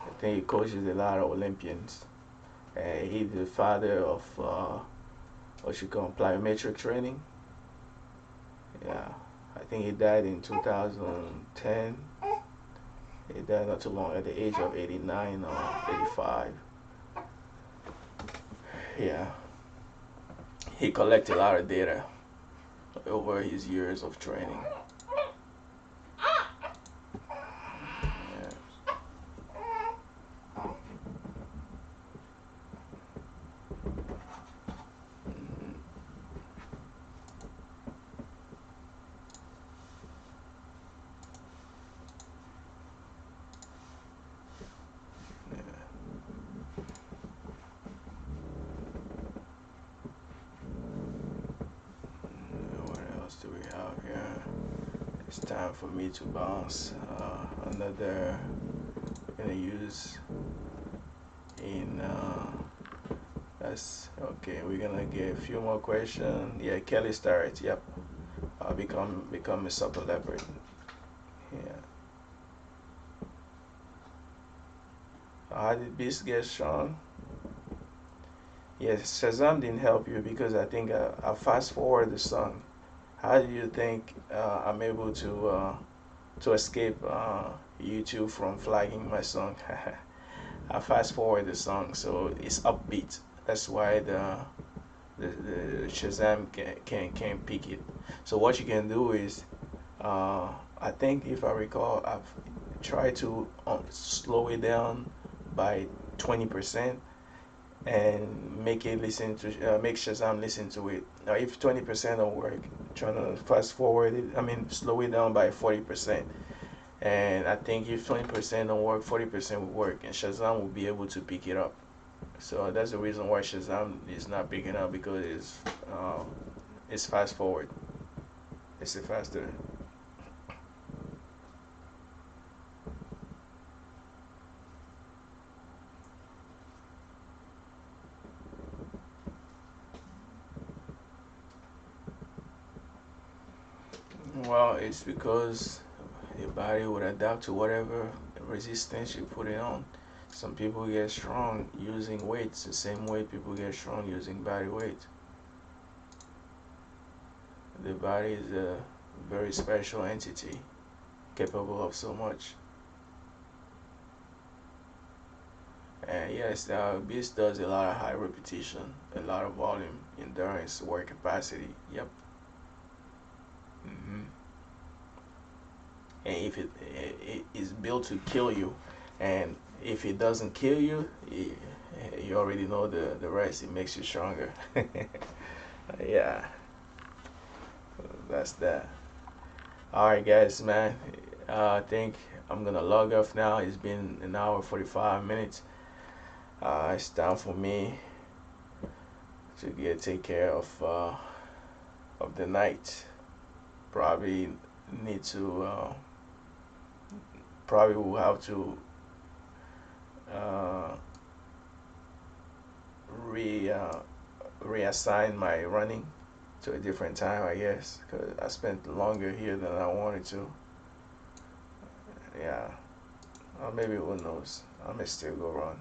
I think he coaches a lot of Olympians. He's the father of what you call plyometric training. Yeah, I think he died in 2010. He died not too long at the age of 89 or 85. Yeah, he collected a lot of data over his years of training. Yeah. Mhm. Yeah. What else do we have here? It's time for me to bounce. Another we're gonna use in that's okay. We're gonna get a few more questions. Yeah, Kelly starts. Yep. Become a supper leopard. Yeah. How did Beast get strong? Yes, Shazam didn't help you because I think I fast forward the song. How do you think I'm able to escape YouTube from flagging my song? I fast forward the song, so it's upbeat. That's why the Shazam can pick it. So what you can do is, I think if I recall, I've tried to slow it down by 20% and make Shazam listen to it. Now, if 20% don't work, trying to fast forward it, I mean slow it down by 40%. And I think if 20% don't work, 40% will work, and Shazam will be able to pick it up. So that's the reason why Shazam is not picking up because it's fast forward. It's a faster. Well, it's because your body would adapt to whatever resistance you put it on. Some people get strong using weights the same way people get strong using body weight. The body is a very special entity, capable of so much. And yes, Beast does a lot of high repetition, a lot of volume, endurance, work capacity. Yep. hmm And if it is built to kill you, and if it doesn't kill you, you already know the rest. It makes you stronger. Yeah. that's that. All right, guys, man. I think I'm gonna log off now. It's been an hour 45 minutes. It's time for me to get take care of the night. Probably need to probably will have to uh, re reassign my running to a different time, I guess, because I spent longer here than I wanted to. Yeah, maybe who knows? I may still go run.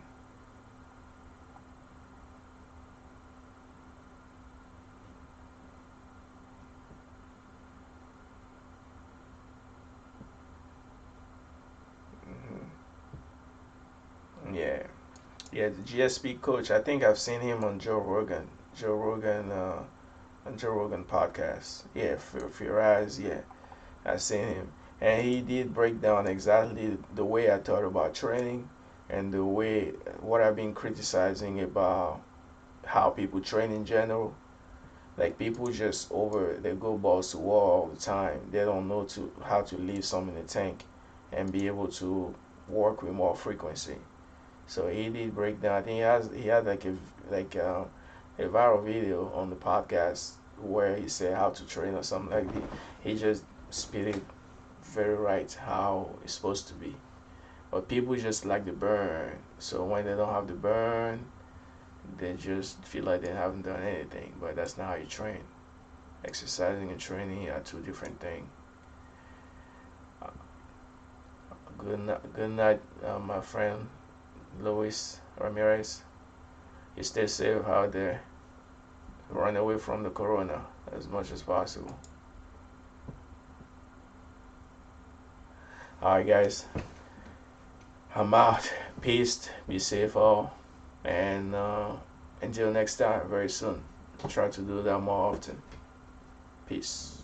Yeah, yeah. The GSP coach. I think I've seen him on Joe Rogan. Joe Rogan. On Joe Rogan podcast. Yeah, Firaz. Yeah, I've seen him, and he did break down exactly the way I thought about training, and the way what I've been criticizing about how people train in general. Like people just they go balls to wall all the time. They don't know to how to leave some in the tank, and be able to work with more frequency. So he did break down. I think he had like a viral video on the podcast where he said how to train or something like that. He just spit it very right how it's supposed to be. But people just like the burn. So when they don't have the burn, they just feel like they haven't done anything. But that's not how you train. Exercising and training are two different things. Good night, my friend Luis Ramirez. You stay safe out there. Run away from the corona as much as possible. Alright, guys. I'm out. Peace. Be safe, all. And until next time, very soon. Try to do that more often. Peace.